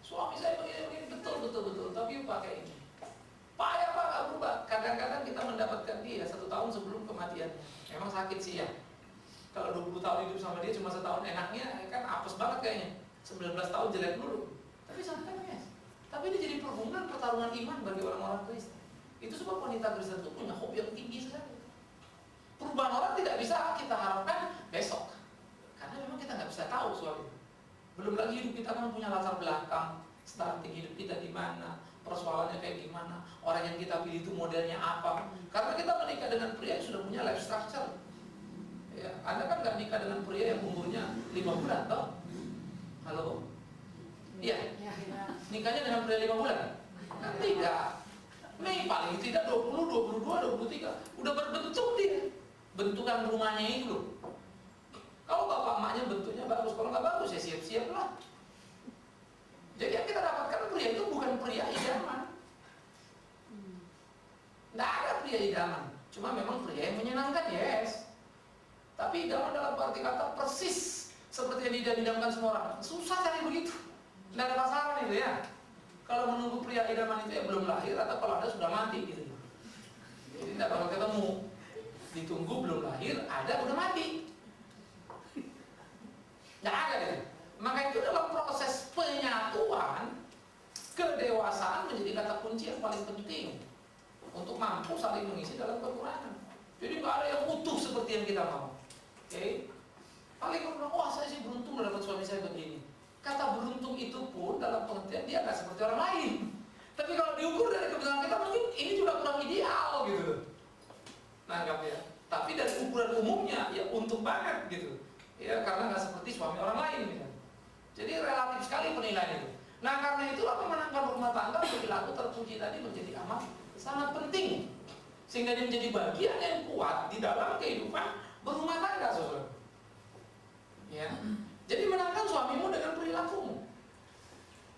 Suami saya begini betul, tapi pakai ini. Payah Pak, gak berubah. Kadang-kadang kita mendapatkan dia 1 tahun sebelum kematiannya. Emang sakit sih ya. Kalau 20 tahun hidup sama dia cuma 1 tahun enaknya kan apes banget kayaknya. 19 tahun jelek dulu. Tapi santai ya. Tapi ini jadi pertarungan iman bagi orang-orang Kristen. Itu sebab wanita Kristen itu punya hobi yang tinggi sekali. Perubahan orang tidak bisa kita harapkan besok. Karena memang kita nggak bisa tahu suami. Belum lagi hidup kita kan punya latar belakang, starting hidup kita di mana, persoalannya kayak gimana, orang yang kita pilih itu modelnya apa. Karena kita menikah dengan pria yang sudah punya life structure. Ya, Anda kan nggak nikah dengan pria yang umurnya 5 bulan, toh? Halo? Iya. Nikahnya dengan pria 5 bulan? Kan tidak. Nih paling tidak 20, 22, 23. Udah berbentuk dia. Bentukan rumahnya itu loh. Kalau bapak emaknya bentuknya bagus, kalau nggak bagus ya siap-siap lah. Jadi yang kita dapatkan pria itu bukan pria idaman. Nggak ada pria idaman. Cuma memang pria yang menyenangkan, yes. Tapi idaman dalam arti kata persis seperti yang didamkan semua orang. Susah cari begitu. Tidak ada pasaran itu ya. Kalau menunggu pria idaman itu ya belum lahir atau kalau ada sudah mati gitu. Jadi tidak bakal ketemu. Ditunggu belum lahir, ada udah mati. Tidak ada gitu. Maka itu dalam proses penyatuan, kedewasaan menjadi kata kunci yang paling penting untuk mampu saling mengisi dalam kekurangan. Jadi nggak ada yang utuh seperti yang kita mau. Oke, paling orang wah saya sih beruntung dapat suami saya begini. Kata beruntung itu pun dalam pengertian dia nggak seperti orang lain. Tapi kalau diukur dari kebenaran kita mungkin ini juga kurang ideal gitu. Nangkap ya. Tapi dari ukuran umumnya ya untung banget gitu. Ya karena nggak seperti suami orang lain gitu. Jadi relatif sekali penilaian itu. Nah karena itulah memenangkan rumah tangga perilaku terpuji tadi menjadi amat sangat penting. Sehingga dia menjadi bagian yang kuat di dalam kehidupan berumah tangga, saudara. Ya. Jadi menangkan suamimu dengan perilakumu.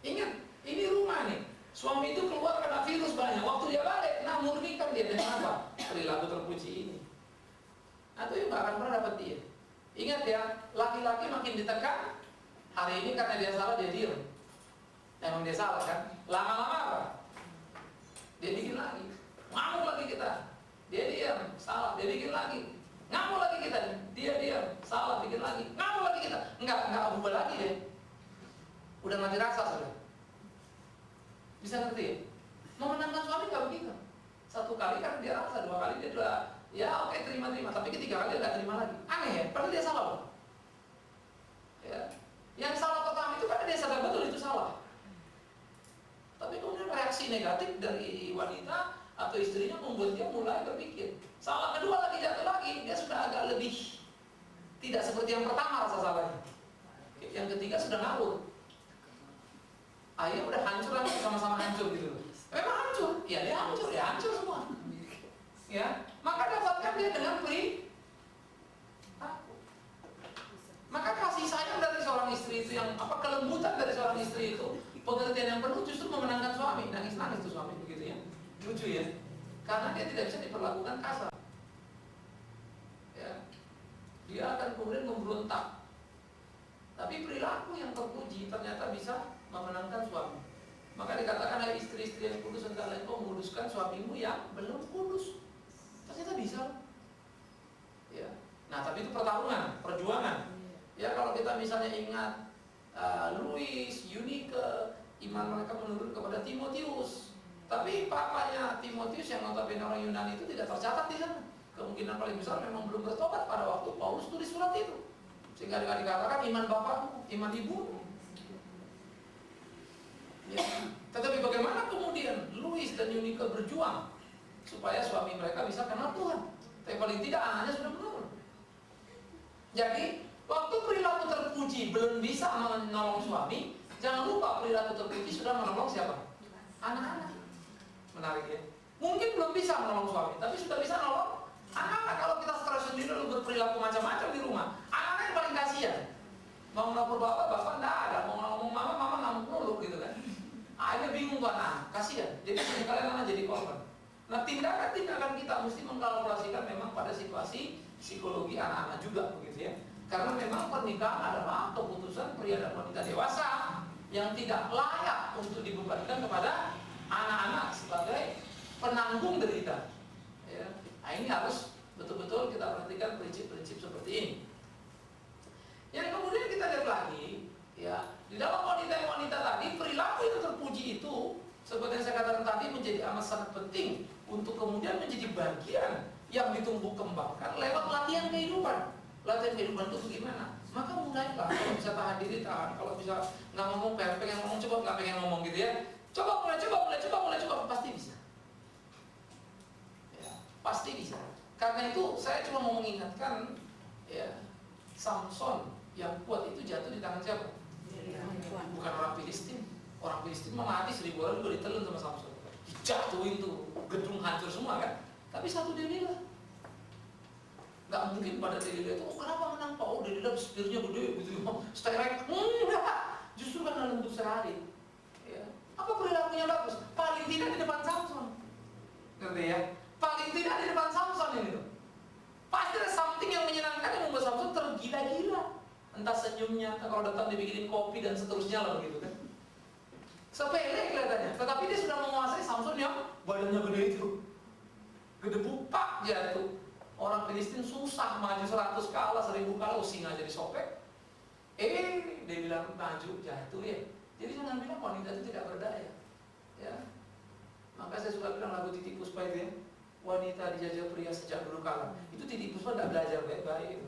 Ingat, ini rumah nih. Suami itu keluar karena virus banyak. Waktu dia balik, nah murnikan dia dengan apa? Perilaku terpuji ini. Atau ya nggak akan pernah dapat dia. Ingat ya, laki-laki makin ditekan. Hari ini karena dia salah dia diam. Emang dia salah kan? Lama-lama apa? Dia bikin lagi. Ngamuk lagi kita. Dia diam, salah, dia bikin lagi. Ngamuk lagi kita, dia diam, salah, bikin lagi. Ngamuk lagi kita. Enggak ubah lagi deh. Udah mati rasa sudah. Bisa ngerti ya? Memenangkan suami nggak begitu. 1 kali kan dia rasa, 2 kali dia udah ya oke terima-terima, tapi ketiga kali dia nggak terima lagi. Aneh ya, padahal dia salah loh. Ya. Yang salah pertama itu karena dia sadar betul itu salah. Tapi kemudian reaksi negatif dari wanita atau istrinya membuat dia mulai berpikir. Salah kedua lagi jatuh lagi, dia sudah agak lebih tidak seperti yang pertama rasa salahnya. Yang ketiga sudah ngawur. Akhirnya udah hancur lagi, sama-sama hancur gitu. Memang hancur, ya dia hancur, ya hancur semua. Ya, maka dapatkan dia dengan maka kasih sayang dari seorang istri itu yang kelembutan dari seorang istri itu, pengertian yang penuh justru memenangkan suami. Nangis-nangis tuh suami begitu ya. Lucu ya. Karena dia tidak bisa diperlakukan kasar. Ya. Dia akan kemudian memberontak. Tapi perilaku yang terpuji ternyata bisa memenangkan suami. Maka dikatakan hai istri-istri yang kudus, hendaklah engkau menguduskan suamimu yang belum kudus. Ternyata bisa. Ya. Nah, tapi itu pertarungan, perjuangan. Ya, kalau kita misalnya ingat Louis, Eunike, iman mereka menurun kepada Timotius. Tapi papanya Timotius yang notabene orang Yunani itu tidak tercatat di sana. Kemungkinan paling besar memang belum bertobat pada waktu Paulus tulis surat itu. Sehingga dikatakan iman bapakmu, iman ibumu. Ya. Tetapi bagaimana kemudian Louis dan Eunike berjuang supaya suami mereka bisa kenal Tuhan. Tapi paling tidak anaknya sudah menurun. Jadi waktu perilaku terpuji belum bisa menolong suami, jangan lupa perilaku terpuji sudah menolong siapa? Anak-anak. Menarik ya. Mungkin belum bisa menolong suami, tapi sudah bisa menolong anak-anak. Kalau kita stres sendiri lalu berperilaku macam-macam di rumah, anak-anak yang paling kasihan. Mau melapor bapak, bapak enggak ada. Mau ngomong mama, mama ngamuk mulu gitu kan. Akhirnya bingung tuh anak, kasihan. Jadi seringkali anak jadi korban. Nah, tindakan-tindakan kita mesti mengkalkulasikan memang pada situasi psikologi anak-anak juga begitu ya. Karena memang pernikahan adalah keputusan pria dan wanita dewasa yang tidak layak untuk dibebankan kepada anak-anak sebagai penanggung derita. Ya. Nah, ini harus betul-betul kita perhatikan prinsip-prinsip seperti ini. Yang kemudian kita lihat lagi, ya, di dalam wanita-wanita tadi perilaku yang terpuji itu, seperti yang saya katakan tadi, menjadi amat sangat penting untuk kemudian menjadi bagian yang ditumbuh kembangkan lewat latihan kehidupan. Latihan kehidupan itu bagaimana? Maka mulailah, kalau bisa tahan diri tahan, kalau bisa nggak ngomong, pengen ngomong coba, nggak pengen ngomong gitu ya. Coba mulai, pasti bisa. Ya, pasti bisa. Karena itu saya cuma mau mengingatkan, ya, Samson yang kuat itu jatuh di tangan siapa? Bukan orang Filistin. Orang Filistin mati 1000 orang juga ditelan sama Samson. Dijatuhin tuh, gedung hancur semua kan. Tapi satu Delila. Gak mungkin pada Delila itu, kenapa menang Pak? Delila setirnya gede gitu. Sterek. Enggak. Justru karena lembut sekali. Ya. Apa perilakunya bagus? Paling tidak di depan Samson. Ngerti ya? Paling tidak di depan Samson ini tuh. Pasti ada something yang menyenangkan yang membuat Samson tergila-gila. Entah senyumnya, entah kalau datang dibikinin kopi dan seterusnya lah begitu kan. Sepele kelihatannya, tetapi dia sudah menguasai Samson yang badannya gede itu. Gede bupak jatuh. Orang Filistin susah maju 100 kala, 1000 kala, singa jadi sobek. Dia bilang maju jatuh ya. Jadi jangan bilang wanita itu tidak berdaya. Ya. Maka saya suka bilang lagu Titiek Puspa itu ya. Wanita dijajah pria sejak dulu kala. Itu Titiek Puspa tidak belajar baik-baik.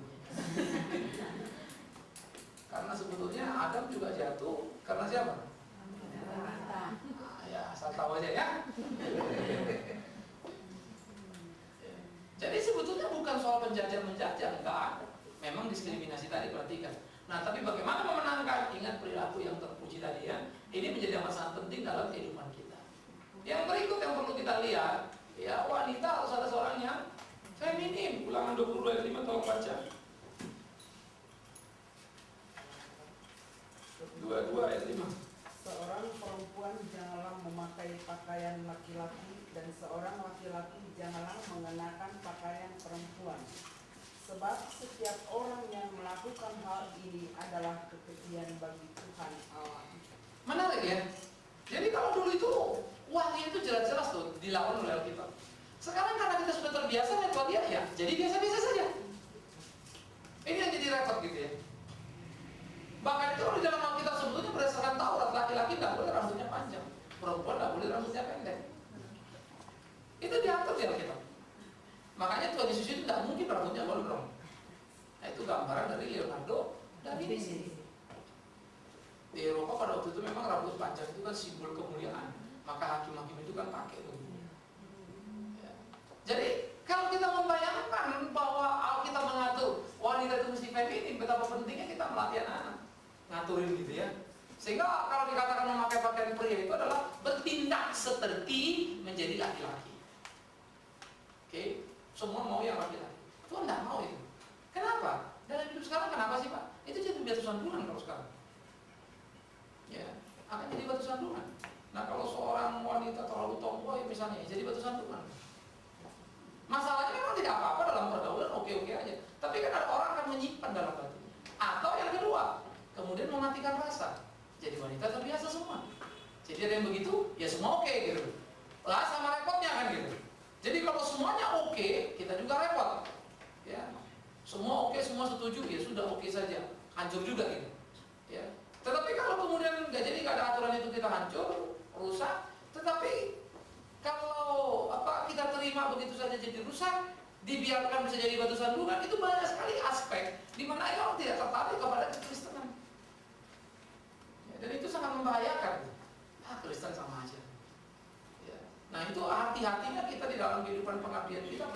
Karena sebetulnya Adam juga jatuh karena siapa? Ya, asal tahu aja ya. Jadi sebetulnya bukan soal penjajah-menjajah, enggak. Memang diskriminasi tadi perhatikan. Nah, tapi bagaimana memenangkan? Ingat perilaku yang terpuji tadi ya. Ini menjadi amat sangat penting dalam kehidupan kita. Yang berikut yang perlu kita lihat, ya, wanita harus ada seorang yang feminim. Ulangan 22 ayat 5 tolong baca. 22 ayat 5. Seorang perempuan janganlah memakai pakaian laki-laki, dan seorang laki-laki janganlah mengenakan pakaian perempuan. Sebab setiap orang yang melakukan hal ini adalah kekejian bagi Tuhan Allah. Menarik ya. Jadi kalau dulu itu wahyu itu jelas-jelas tuh dilawan oleh Alkitab. Sekarang karena kita sudah terbiasa lihat wahyu ya, jadi biasa-biasa saja. Ini yang jadi repot gitu ya. Bahkan itu di dalam Alkitab sebetulnya berdasarkan Taurat, laki-laki tidak boleh rambutnya panjang, perempuan tidak boleh rambutnya pendek. Itu diatur di Alkitab. Makanya Tuhan Yesus itu tidak mungkin rambutnya gondrong. Nah, itu gambaran dari Leonardo da Vinci. Di Eropa pada waktu itu memang rambut panjang itu kan simbol kemuliaan. Maka hakim-hakim itu kan pakai itu. Ya. Jadi kalau kita membayangkan bahwa Alkitab mengatur wanita itu mesti feminin, betapa pentingnya kita melatih anak-anak ngaturin gitu ya. Sehingga kalau dikatakan memakai pakaian pria itu adalah bertindak seperti menjadi laki-laki. Oke, semua mau yang laki-laki. Tuhan tidak mau itu. Kenapa? Dalam hidup sekarang kenapa sih Pak? Itu jadi batu sandungan kalau sekarang. Ya, akan jadi batu sandungan. Nah, kalau seorang wanita terlalu tomboy misalnya, jadi batu sandungan. Masalahnya memang tidak apa-apa dalam pergaulan, oke-oke aja. Tapi kan ada orang akan menyimpan dalam hati. Atau yang kedua, kemudian mematikan rasa. Jadi wanita terbiasa semua. Jadi ada yang begitu, ya semua oke gitu. Lah sama repotnya kan gitu. Jadi kalau semuanya oke, kita juga repot. Ya. Semua oke, semua setuju, ya sudah oke saja. Hancur juga gitu. Ya. Tetapi kalau kemudian nggak ada aturan itu, kita hancur, rusak. Tetapi kalau kita terima begitu saja jadi rusak, dibiarkan bisa jadi batu sandungan, itu banyak sekali aspek di mana orang tidak tertarik kepada kekristenan. Ya, dan itu sangat membahayakan. Kristen sama aja. Ya. Nah itu hati-hatinya kita di dalam kehidupan pengabdian kita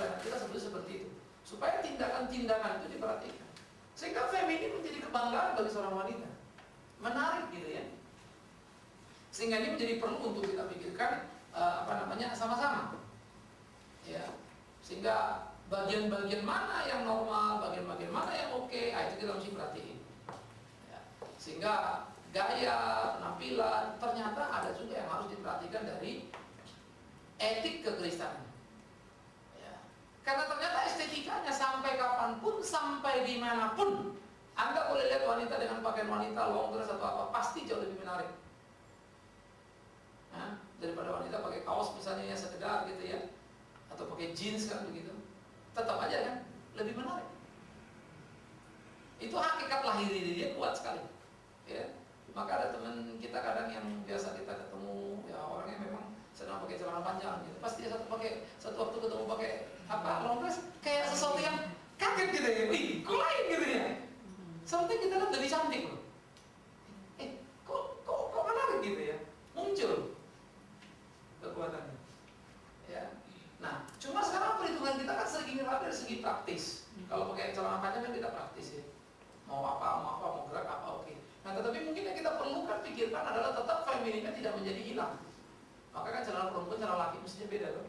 seperti itu, supaya tindakan-tindakan itu diperhatikan, sehingga feminin menjadi kebanggaan bagi seorang wanita, menarik gitu ya. Sehingga ini menjadi perlu untuk kita pikirkan sama-sama. Ya. Sehingga bagian-bagian mana yang normal, bagian-bagian mana yang oke, itu kita mesti perhatiin. Ya. Sehingga gaya, penampilan, ternyata ada juga yang harus diperhatikan dari etik kekristenan. Ya. Karena ternyata estetikanya sampai kapanpun, sampai dimanapun, Anda boleh lihat wanita dengan pakaian wanita, long dress atau apa, pasti jauh lebih menarik. Nah, daripada wanita pakai kaos misalnya yang sekedar gitu ya, atau pakai jeans kan begitu, tetap aja kan lebih menarik. Itu hakikat lahiri dia kuat sekali. Ya. Maka ada teman kita kadang yang biasa kita ketemu, ya orangnya memang sedang pakai celana panjang gitu. Pasti dia satu waktu ketemu pakai long dress, kayak sesuatu yang kaget gitu ya. Wih, kok lain gitu ya. Sampai kita lihat lebih cantik loh. Kok menarik gitu ya. Muncul kekuatannya. Ya. Nah, cuma sekarang perhitungan kita kan sering dari segi praktis. Kalau pakai celana panjang kan kita praktis ya. Mau gerak apa, oke. Nah, tetapi mungkin yang kita perlukan pikirkan adalah tetap femininnya tidak menjadi hilang. Maka kan celana perempuan, celana laki mestinya beda loh.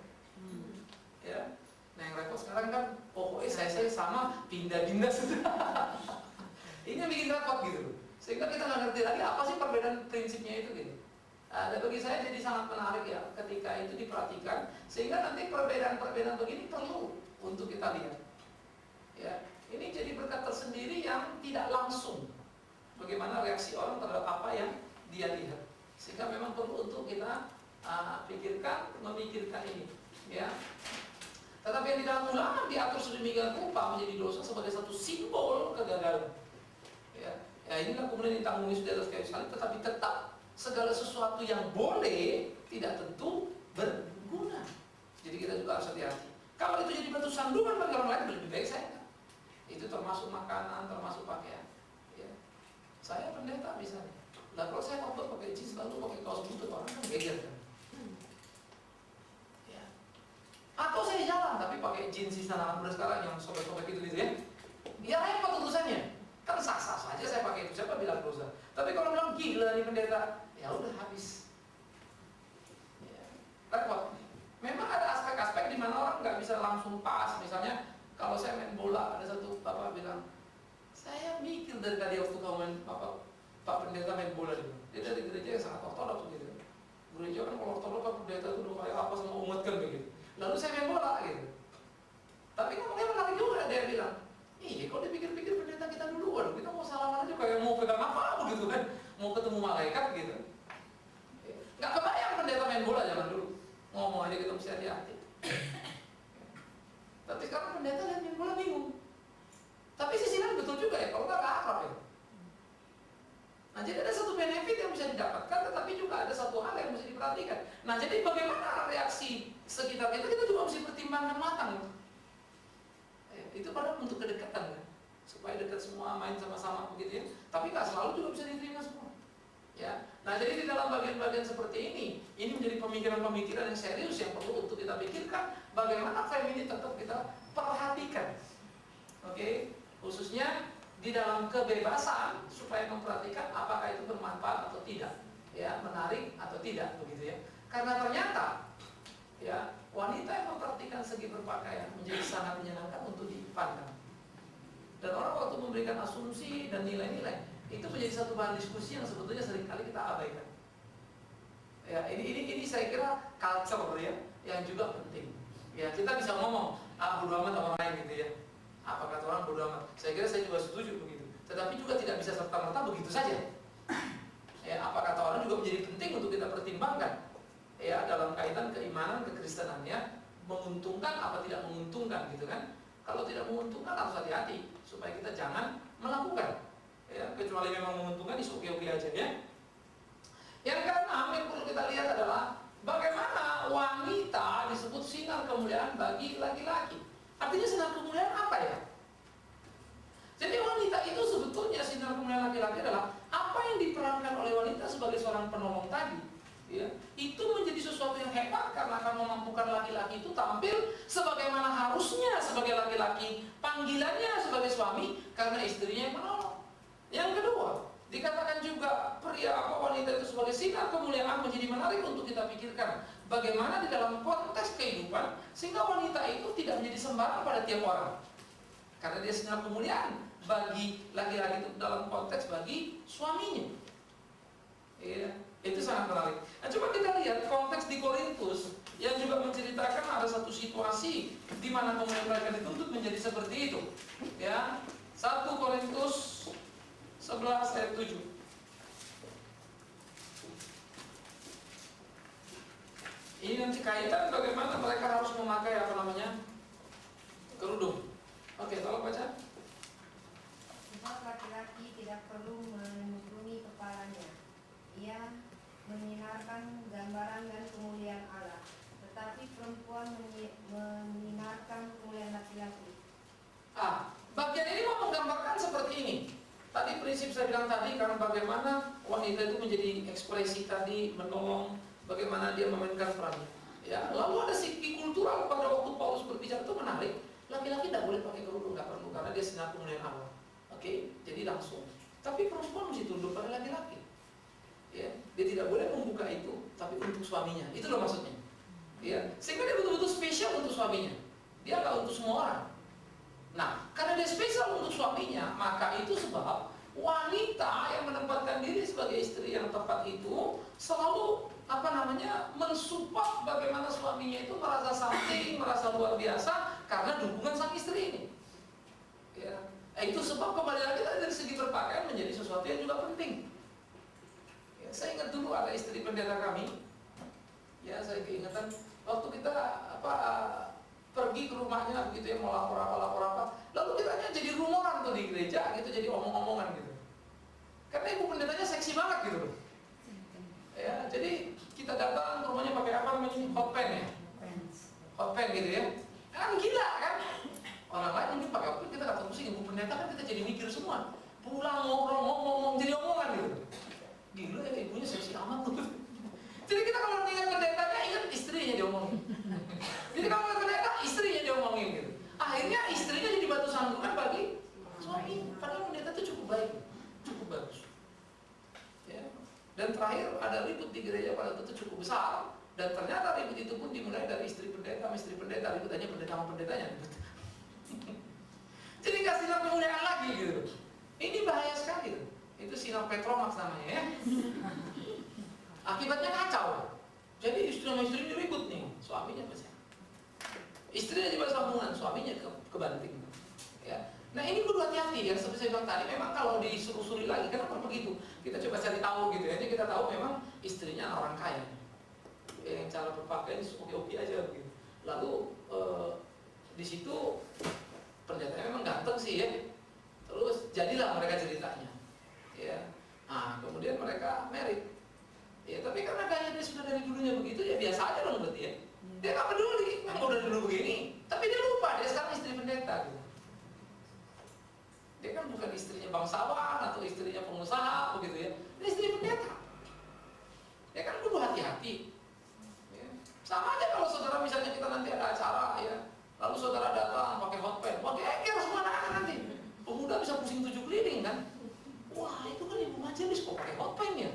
Ya. Nah, yang repot sekarang kan pokoknya saya sama pindah-pindah sudah. Ini yang bikin repot gitu. Sehingga kita nggak ngerti lagi apa sih perbedaan prinsipnya itu gitu. Dan bagi saya jadi sangat menarik ya ketika itu diperhatikan, sehingga nanti perbedaan-perbedaan begini perlu untuk kita lihat. Ya, ini jadi berkat tersendiri yang tidak langsung. Bagaimana reaksi orang terhadap apa yang dia lihat, sehingga memang perlu untuk kita memikirkan ini, ya. Tetapi yang di dalam Ulangan diatur sedemikian rupa menjadi dosa sebagai satu simbol kegagalan. Ya, inilah kemudian ditanggung di atas kayu salib, tetapi tetap segala sesuatu yang boleh tidak tentu berguna. Jadi kita juga harus hati-hati. Kalau itu jadi batu sandungan bagi orang lain, lebih baik saya enggak. Itu termasuk makanan, termasuk pakaian. Ya. Saya pendeta misalnya. Nah kalau saya ngotot pakai jeans lalu pakai kaos butut, orang kan geger kan. Ya. Atau saya jalan tapi pakai jeans di sana udah sekarang yang sobek-sobek gitu ya. Ya repot urusannya. Kan sah-sah saja saya pakai itu, siapa bilang dosa. Tapi kalau bilang gila nih pendeta, ya udah habis. Ya. Repot. Memang ada aspek-aspek di mana orang nggak bisa langsung pas. Misalnya kalau saya main bola, ada satu bapak bilang, saya mikir dari tadi waktu kamu main Pak pendeta main bola gitu. Dia dari gereja yang sangat ortodoks gitu. Gereja kan kalau ortodoks Pak pendeta itu udah kayak apa sama umat kan begitu. Lalu saya main bola gitu. Tapi ngomongnya menarik juga, dia bilang, iya kalau dipikir-pikir pendeta kita duluan, kita mau salaman aja kayak mau pegang apa gitu kan, mau ketemu malaikat gitu. Nggak kebayang pendeta main bola zaman dulu. Ngomong aja kita mesti hati-hati. Tapi sekarang pendeta lihat main bola bingung. Tapi sisi lain betul juga ya, kalau nggak akrab ya. Nah jadi ada satu benefit yang bisa didapatkan, tetapi juga ada satu hal yang mesti diperhatikan. Nah jadi bagaimana reaksi sekitar kita juga mesti pertimbangkan matang. Itu pada untuk kedekatan kan, supaya dekat semua, main sama-sama begitu ya. Tapi nggak selalu juga bisa diterima semua. Ya. Nah jadi di dalam bagian-bagian seperti ini menjadi pemikiran-pemikiran yang serius yang perlu untuk kita pikirkan. Bagaimana feminin tetap kita perhatikan. Oke, khususnya di dalam kebebasan supaya memperhatikan apakah itu bermanfaat atau tidak, ya, menarik atau tidak begitu ya. Karena ternyata ya wanita yang memperhatikan segi berpakaian menjadi sangat menyenangkan untuk dipandang. Dan orang waktu memberikan asumsi dan nilai-nilai itu menjadi satu bahan diskusi yang sebetulnya seringkali kita abaikan. Ya, ini saya kira culture ya yang juga penting. Ya, kita bisa ngomong bodo amat sama orang lain gitu ya. Apa kata orang bodo amat. Saya kira saya juga setuju begitu. Tetapi juga tidak bisa serta-merta begitu saja. Ya, apa kata orang juga menjadi penting untuk kita pertimbangkan. Ya, dalam kaitan keimanan, kekristenannya, menguntungkan apa tidak menguntungkan gitu kan. Kalau tidak menguntungkan harus hati-hati supaya kita jangan melakukan. Ya, kecuali memang menguntungkan oke-oke aja ya. Yang keenam yang perlu kita lihat adalah bagaimana wanita disebut sinar kemuliaan bagi laki-laki. Artinya sinar kemuliaan apa ya? Jadi wanita itu sebetulnya sinar kemuliaan laki-laki adalah apa yang diperankan oleh wanita sebagai seorang penolong tadi. Ya, itu menjadi sesuatu yang hebat karena akan memampukan laki-laki itu tampil sebagaimana harusnya sebagai laki-laki, panggilannya sebagai suami karena istrinya yang menolong. Yang kedua, dikatakan juga pria wanita itu sebagai sinar kemuliaan menjadi menarik untuk kita pikirkan bagaimana di dalam konteks kehidupan sehingga wanita itu tidak menjadi sembarang pada tiap orang karena dia sinar kemuliaan bagi laki-laki itu dalam konteks bagi suaminya. Ya, itu sangat menarik. Nah, coba kita lihat konteks di Korintus yang juga menceritakan ada satu situasi di mana kemudian mereka dituntut menjadi seperti itu. Ya, 1 Korintus 11 ayat 7. Ini nanti kaitan bagaimana mereka harus memakai kerudung. Oke, tolong baca. Sebab laki-laki tidak perlu menutupi kepalanya. Ia menyinarkan gambaran dan kemuliaan Allah, tetapi perempuan menyinarkan kemuliaan laki-laki. Bagian ini mau menggambarkan seperti ini. Tadi prinsip saya bilang tadi karena bagaimana wanita itu menjadi ekspresi tadi menolong, bagaimana dia memainkan peran. Ya, lalu ada sisi kultural pada waktu Paulus berbicara itu menarik. Laki-laki tidak boleh pakai kerudung, nggak perlu karena dia sinar kemuliaan Allah. Oke, jadi langsung. Tapi perempuan mesti tunduk pada laki-laki. Ya, dia tidak boleh membuka itu, tapi untuk suaminya. Itu loh maksudnya. Ya, sehingga dia betul-betul spesial untuk suaminya. Dia nggak untuk semua orang. Nah, karena dia spesial untuk suaminya, maka itu sebab wanita yang menempatkan diri sebagai istri yang tepat itu selalu mensupport bagaimana suaminya itu merasa something, merasa luar biasa karena dukungan sang istri ini. Ya, itu sebab kembali lagi dari segi berpakaian menjadi sesuatu yang juga penting. Ya, saya ingat dulu ada istri pendeta kami. Ya, saya keingetan waktu kita pergi ke rumahnya begitu ya, mau lapor apa, lalu kitanya jadi rumoran tuh di gereja gitu, jadi omong-omongan gitu karena ibu pendetanya seksi banget gitu ya. Jadi kita datang ke rumahnya pakai apa namanya, hot pen gitu ya, kan gila kan, orang lain mungkin pakai hot pen kita kata pusing, ibu pendeta kan kita jadi mikir semua, pulang ngomong jadi omongan gitu, gila ya ibunya seksi amat tuh. Jadi kita kalau ingat pendetanya ingat istrinya diomongin. Jadi kalau ingat pendeta istrinya diomongin gitu. Akhirnya istrinya jadi batu sandungan bagi suami. Padahal pendeta itu cukup baik, cukup bagus. Ya. Dan terakhir ada ribut di gereja pada waktu itu cukup besar. Dan ternyata ribut itu pun dimulai dari istri pendeta sama istri pendeta. Ribut aja pendeta sama pendetanya. Jadi nggak sinar kemuliaan lagi gitu. Ini bahaya sekali tuh. Itu sinar Petromax namanya ya. Akibatnya kacau. Jadi istri sama istri ini ribut nih, suaminya pasti. Istrinya juga sambungan, suaminya kebanting. Ya. Nah ini perlu hati-hati ya, seperti saya bilang tadi. Memang kalau disuruh-suri lagi, kenapa begitu? Kita coba cari tahu gitu ya. Jadi kita tahu memang istrinya orang kaya. Yang cara berpakaian oke-oke aja begitu. Lalu di situ pendetanya memang ganteng sih ya. Terus jadilah mereka ceritanya. Ya. Nah kemudian mereka married. Ya, tapi karena gaya dia sudah dari dulunya begitu, ya biasa aja dong berarti ya. Dia nggak peduli, memang udah dulu begini. Tapi dia lupa, dia sekarang istri pendeta gitu. Dia kan bukan istrinya bangsawan atau istrinya pengusaha begitu ya. Dia istri pendeta. Ya kan perlu hati-hati. Ya. Sama aja kalau saudara misalnya kita nanti ada acara ya, lalu saudara datang pakai hot pen, pakai eker semua anak-anak nanti. Pemuda bisa pusing 7 keliling kan. Wah itu kan ibu majelis kok pakai hot pen ya.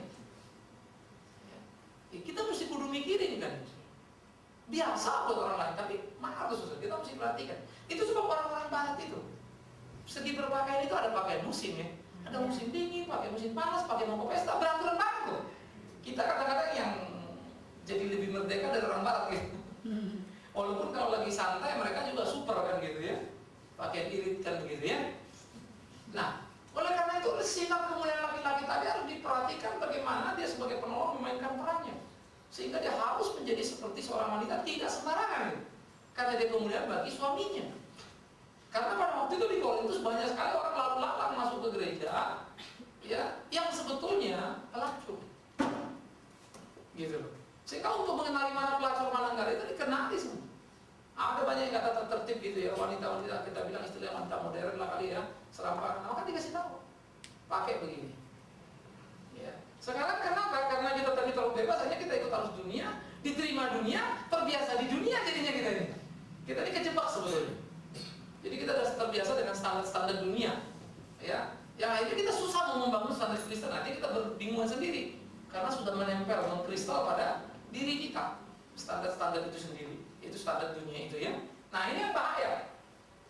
Kita mesti kudu mikirin kan. Biasa buat orang lain, tapi mahal tuh susah. Kita mesti perhatikan. Itu sebab orang-orang barat itu segi berpakaian itu ada pakaian musim ya. Ada musim dingin, pakai musim panas, pakai mau ke pesta, beraturan banget tuh. Kita kadang-kadang yang jadi lebih merdeka dari orang barat gitu. Walaupun kalau lagi santai mereka juga super kan gitu ya. Pakaian irit kan begitu ya. Nah, oleh karena itu sinar kemuliaan laki-laki tadi harus perhatikan bagaimana dia sebagai penolong memainkan perannya, sehingga dia harus menjadi seperti seorang wanita tidak sembarangan, karena dia kemuliaan bagi suaminya. Karena pada waktu itu di Korintus banyak sekali orang lalu lalang masuk ke gereja, ya, yang sebetulnya pelacur, gitu loh. Sehingga untuk mengenali mana pelacur mana enggak itu dikenali semua. Ada banyak yang kata tertib gitu ya, wanita-wanita kita bilang istilah wanita modern lah kali ya, serampangan, maka dikasih tahu, pakai begini. Ya. Sekarang kenapa? Karena kita tadi terlalu bebas, hanya kita ikut arus dunia, diterima dunia, terbiasa di dunia jadinya kita ini. Kita ini kejebak sebetulnya. Jadi kita sudah terbiasa dengan standar-standar dunia, ya. Yang akhirnya kita susah mau membangun standar Kristen, nanti kita berbingungan sendiri karena sudah menempel mengkristal pada diri kita standar-standar itu sendiri, itu standar dunia itu ya. Nah ini yang bahaya.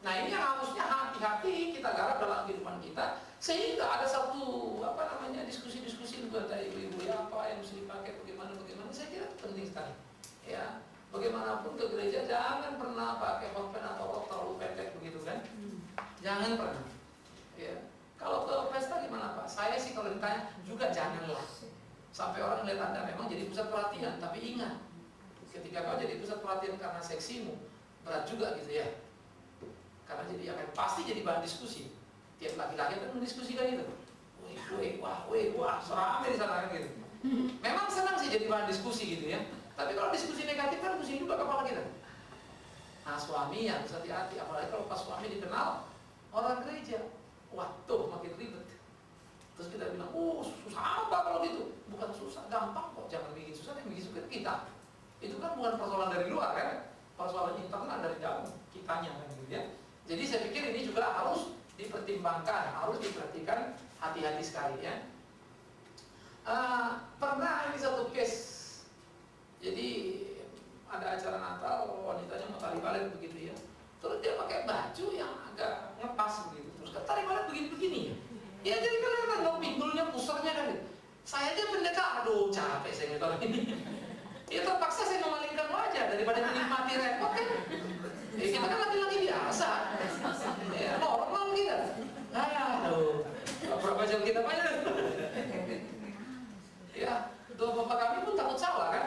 Nah ini yang harusnya hati-hati kita garap dalam kehidupan kita, sehingga ada satu diskusi-diskusi buat dari ibu-ibu ya, apa yang mesti dipakai, bagaimana. Saya kira itu penting sekali. Ya, bagaimanapun ke gereja jangan pernah pakai hotpan atau rok terlalu pendek begitu kan? Jangan pernah. Ya. Kalau ke pesta gimana Pak? Saya sih kalau ditanya juga janganlah. Sampai orang melihat Anda memang jadi pusat perhatian, tapi ingat, ketika kau jadi pusat perhatian karena seksimu, berat juga gitu ya. Karena jadi akan pasti jadi bahan diskusi. Tiap laki-laki kan mendiskusikan itu. Wah, serame di sana kan gitu. Memang senang sih jadi bahan diskusi gitu ya. Tapi kalau diskusi negatif kan pusing juga kepala kita. Nah suami yang harus hati-hati, apalagi kalau pas suami dikenal orang gereja. Wah tuh makin ribet. Terus kita bilang, susah apa kalau gitu? Bukan susah, gampang kok. Jangan bikin susah, yang bikin susah kita. Itu kan bukan persoalan dari luar kan, persoalan internal dari dalam kitanya kan gitu ya. Jadi saya pikir ini juga harus dipertimbangkan, harus diperhatikan hati-hati sekali ya. Pernah ini satu case, jadi ada acara Natal, wanitanya mau tari balet begitu ya. Terus dia pakai baju yang agak ngepas begitu. Terus kan tari balet begini-begini ya. Ya jadi kelihatan dong pinggulnya, pusernya kan. Saya aja pendekar, aduh capek saya ngeliat orang ini. Ya terpaksa saya memalingkan wajah daripada menikmati repot kan. Ya kita kan laki-laki biasa. Ya normal kita. Aduh, berapa jam kita banyak. Ya, doa bapak kami pun takut salah kan.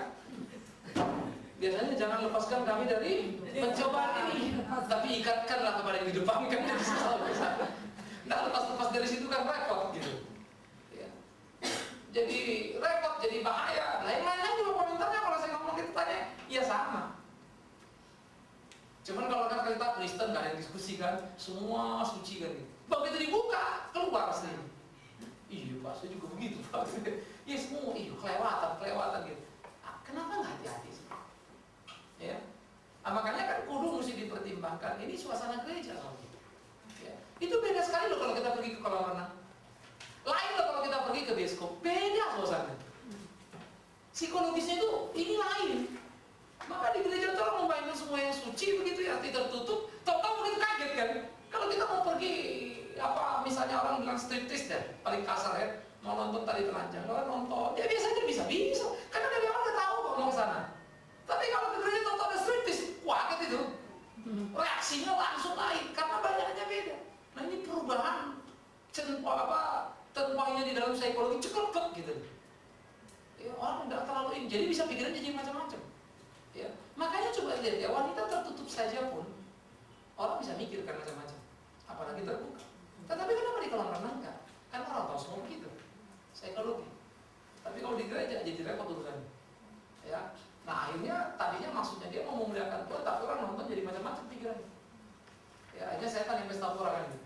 Biasanya jangan lepaskan kami dari pencobaan ini, tapi ikatkanlah kepada yang di depan kan. Nah lepas-lepas dari situ kan repot gitu ya. Jadi repot, jadi bahaya. Nah yang lain juga komentarnya kalau saya ngomong gitu tanya, ya sama. Cuman kalau kan kita Kristen gak ada yang diskusi kan, semua suci kan gitu. Begitu dibuka, keluar aslinya. Iya Pak, saya juga begitu Pak. Ya semua, kelewatan gitu. Kenapa gak hati-hati sih? Ya. Makanya kan kudu mesti dipertimbangkan. Ini suasana gereja soalnya. Ya. Itu beda sekali loh kalau kita pergi ke kolam renang. Lain loh kalau kita pergi ke bioskop. Beda suasana. Psikologisnya itu ini lain. Maka di gereja itu orang membayangkan semua yang suci begitu ya, hati tertutup. Tahu-tahu begitu kaget kan. Kalau kita mau pergi misalnya orang bilang striptease deh, paling kasar ya, mau nonton tari telanjang, kalau nonton, ya biasanya bisa, karena dari awal udah tahu kok mau ke sana. Tapi kalau ke gereja tahu ada striptease, kaget itu, reaksinya langsung lain, karena bayangannya beda. Nah ini perubahan, tentuannya di dalam psikologi ceklek gitu. Ya, orang nggak terlalu ini, jadi bisa pikiran jadi macam-macam. Ya, makanya coba lihat ya, wanita tertutup saja pun orang bisa mikirkan macam-macam, apalagi terbuka. Tetapi kenapa di kolam renang enggak? Kan orang tahu semua begitu, psikologi. Tapi kalau di gereja jadi repot urusannya. Ya, nah akhirnya tadinya maksudnya dia mau memuliakan Tuhan, tapi orang nonton jadi macam-macam pikirannya. Ya, akhirnya setan yang pesta pura kan gitu.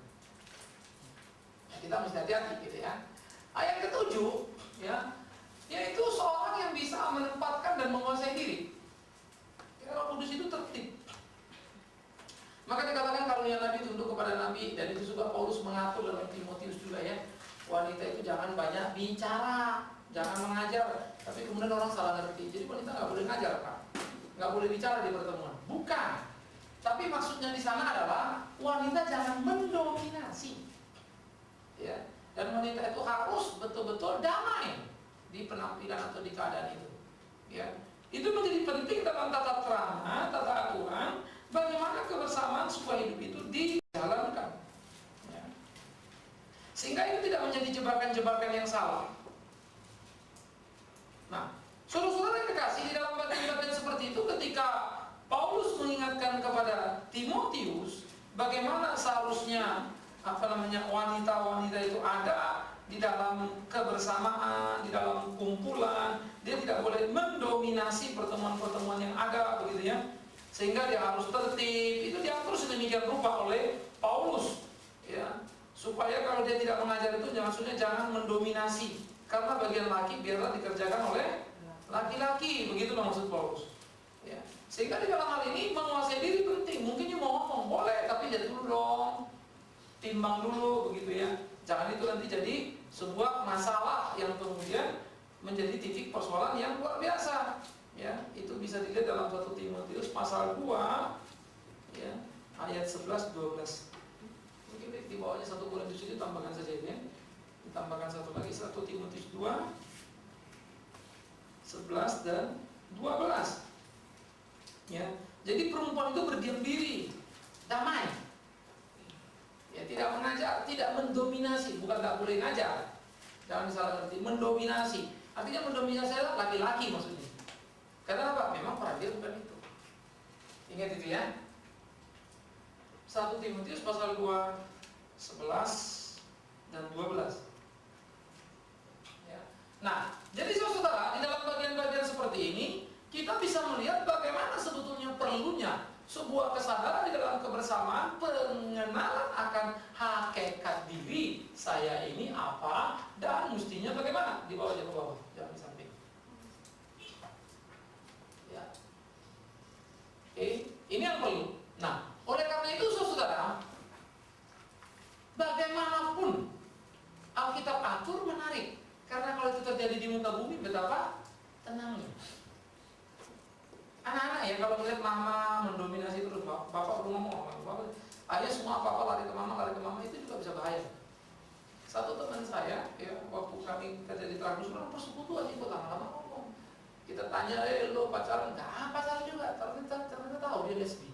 Ya, kita mesti hati-hati gitu ya. Ayat ketujuh, ya, yaitu seorang yang bisa menempatkan dan menguasai diri. Roh Kudus itu tertib. Maka dikatakan karunia Nabi tunduk kepada Nabi, dan itu juga Paulus mengatur dalam Timotius juga ya. Wanita itu jangan banyak bicara, jangan mengajar. Tapi kemudian orang salah ngerti. Jadi wanita nggak boleh ngajar Pak, nggak boleh bicara di pertemuan. Bukan. Tapi maksudnya di sana adalah wanita jangan mendominasi. Ya. Dan wanita itu harus betul-betul damai di penampilan atau di keadaan itu. Ya. Itu menjadi penting dalam tata krama, tata aturan, bagaimana kebersamaan supaya hidup itu dijalankan. Ya. Sehingga itu tidak menjadi jebakan-jebakan yang salah. mengingatkan kepada Timotius bagaimana seharusnya wanita-wanita itu ada di dalam kebersamaan, di dalam kumpulan. Dia tidak boleh mendominasi pertemuan-pertemuan yang ada, begitu ya. Sehingga dia harus tertib. Itu diatur sedemikian rupa oleh Paulus, ya. Supaya kalau dia tidak mengajar itu jangan mendominasi. Karena bagian laki biarlah dikerjakan oleh laki-laki, begitu maksud Paulus. Ya. Sehingga di dalam hal ini menguasai diri penting. Mungkin dia mau ngomong boleh, tapi lihat dulu dong, timbang dulu, begitu ya. Jangan itu nanti jadi sebuah masalah yang kemudian menjadi titik persoalan yang luar biasa. Ya, itu bisa dilihat dalam 1 Timotius pasal 2 ya, ayat 11-12. Mungkin di bawahnya 1 Korintus itu tambahkan saja ini ya. Ditambahkan satu lagi 1 Timotius 2 11 dan 12. Ya. Jadi perempuan itu berdiam diri, damai. Ya, tidak mengajar, tidak mendominasi, bukan tak boleh ngajar. Jangan salah ngerti, mendominasi. Artinya mendominasi adalah laki-laki maksudnya. Karena apa? Memang para dia bukan itu. Ingat itu ya. 1 Timotius pasal 2 11 dan 12. Ya. Nah, jadi saudara, di dalam bagian-bagian seperti ini kita bisa melihat bagaimana sebetulnya perlunya sebuah kesadaran di dalam kebersamaan, pengenalan akan hakikat diri saya ini apa dan mestinya bagaimana. Di bawah, ke bawah, jangan di samping. Ya. Oke, ini yang perlu. Nah, oleh karena itu saudara, bagaimanapun Alkitab atur menarik, karena kalau itu terjadi di muka bumi betapa tenangnya. Anak-anak ya, kalau melihat mama mendominasi terus, bapak belum ngomong, bapak, ayah semua apa-apa lari ke mama, itu juga bisa bahaya. Satu teman saya, ya, waktu kami kerja di Tragusura, persekutuan ikut lama-lama ngomong. Kita tanya, lo pacaran? Enggak, pacaran juga, ternyata tahu dia lesbi.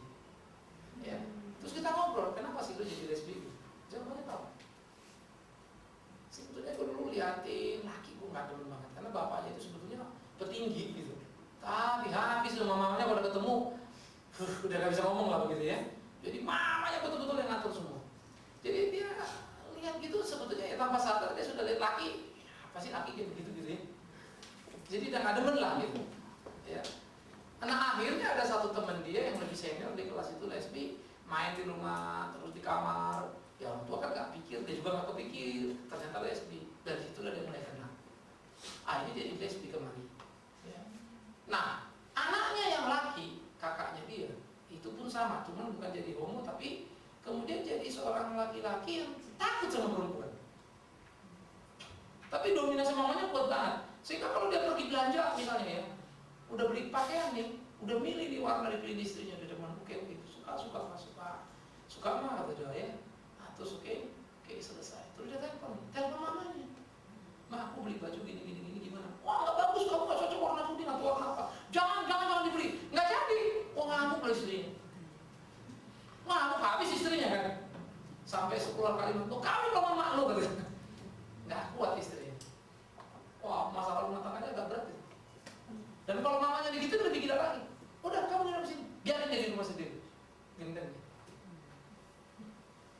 Ya. Terus kita ngobrol, kenapa sih lo jadi lesbi? Jawabannya tahu. Sebetulnya gue dulu liatin, laki gue nggak demen banget, karena bapaknya itu sebetulnya petinggi gitu. Tapi habis loh mamanya kalau ketemu udah gak bisa ngomong lah begitu ya. Jadi mamanya betul-betul yang ngatur semua. Jadi dia lihat gitu sebetulnya ya, tanpa sadar dia sudah lihat laki, apa sih laki kayak begitu gitu ya. Jadi udah gak demen lah gitu ya. Nah akhirnya ada satu teman dia yang lebih senior di kelas itu lesbi, main di rumah terus di kamar. Ya orang tua kan gak pikir, dia juga gak kepikir ternyata lesbi. Dari situlah dia mulai kenal. Akhirnya jadi lesbi kemarin. Nah, anaknya yang laki, kakaknya dia, itu pun sama, cuman bukan jadi homo, tapi kemudian jadi seorang laki-laki yang takut sama perempuan. Tapi dominasi mamanya kuat banget. Sehingga kalau dia pergi belanja misalnya ya, udah beli pakaian nih, udah milih nih warna dipilih istrinya di depan, oke, suka mah kata dia ya. Nah, terus oke, selesai. Terus dia telepon mamanya. Ma, aku beli baju gini gimana? Wah nggak bagus, kamu nggak cocok warna putih atau warna apa? Jangan dibeli, nggak jadi. Oh ngamuk lah istrinya. Ngamuk habis istrinya kan. Sampai 10 kali nonton, kamu kalau mak lo katanya. Nggak kuat istrinya. Wah masalah rumah tangganya agak berat. Dan kalau mamanya digitu lebih gila lagi. Udah kamu nginep sini, biarin dia di rumah sendiri. Gendeng.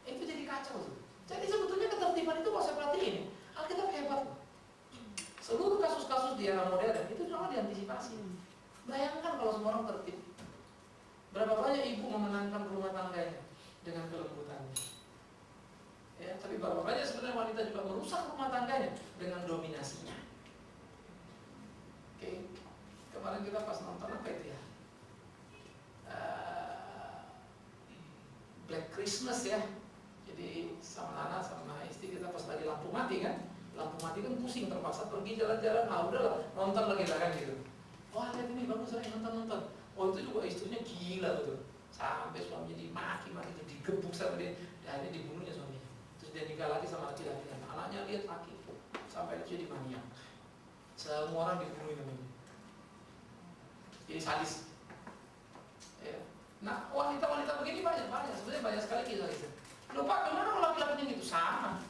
Itu jadi kacau tuh. Jadi sebetulnya ketertiban itu kalau saya perhatiin, Alkitab hebat loh. Seluruh kasus-kasus di era modern itu semua diantisipasi. Bayangkan kalau semua orang tertib. Berapa banyak ibu memenangkan rumah tangganya dengan kelembutannya. Ya, tapi berapa banyak sebenarnya wanita juga merusak rumah tangganya dengan dominasinya. Oke, kemarin kita pas nonton apa itu ya? Black Christmas ya. Jadi sama Nana sama istri kita pas lagi lampu mati kan. Lampu mati kan pusing, terpaksa pergi jalan-jalan. Nah udahlah, nonton lagi lah kan gitu. Wah lihat ini bagus, saya nonton. Oh itu juga istrinya gila betul. Sampai suaminya dimaki-maki, digebuk sama dia. Akhirnya dibunuhnya suaminya. Terus dia nikah lagi sama laki-laki. Anaknya lihat laki. Sampai dia dimaniak. Semua orang dibunuh namanya. Jadi sadis. Ya. Nah wanita-wanita begini banyak. Sebenarnya banyak sekali kisah-kisah. Lupa gimana kalau laki-lakinya gitu sama.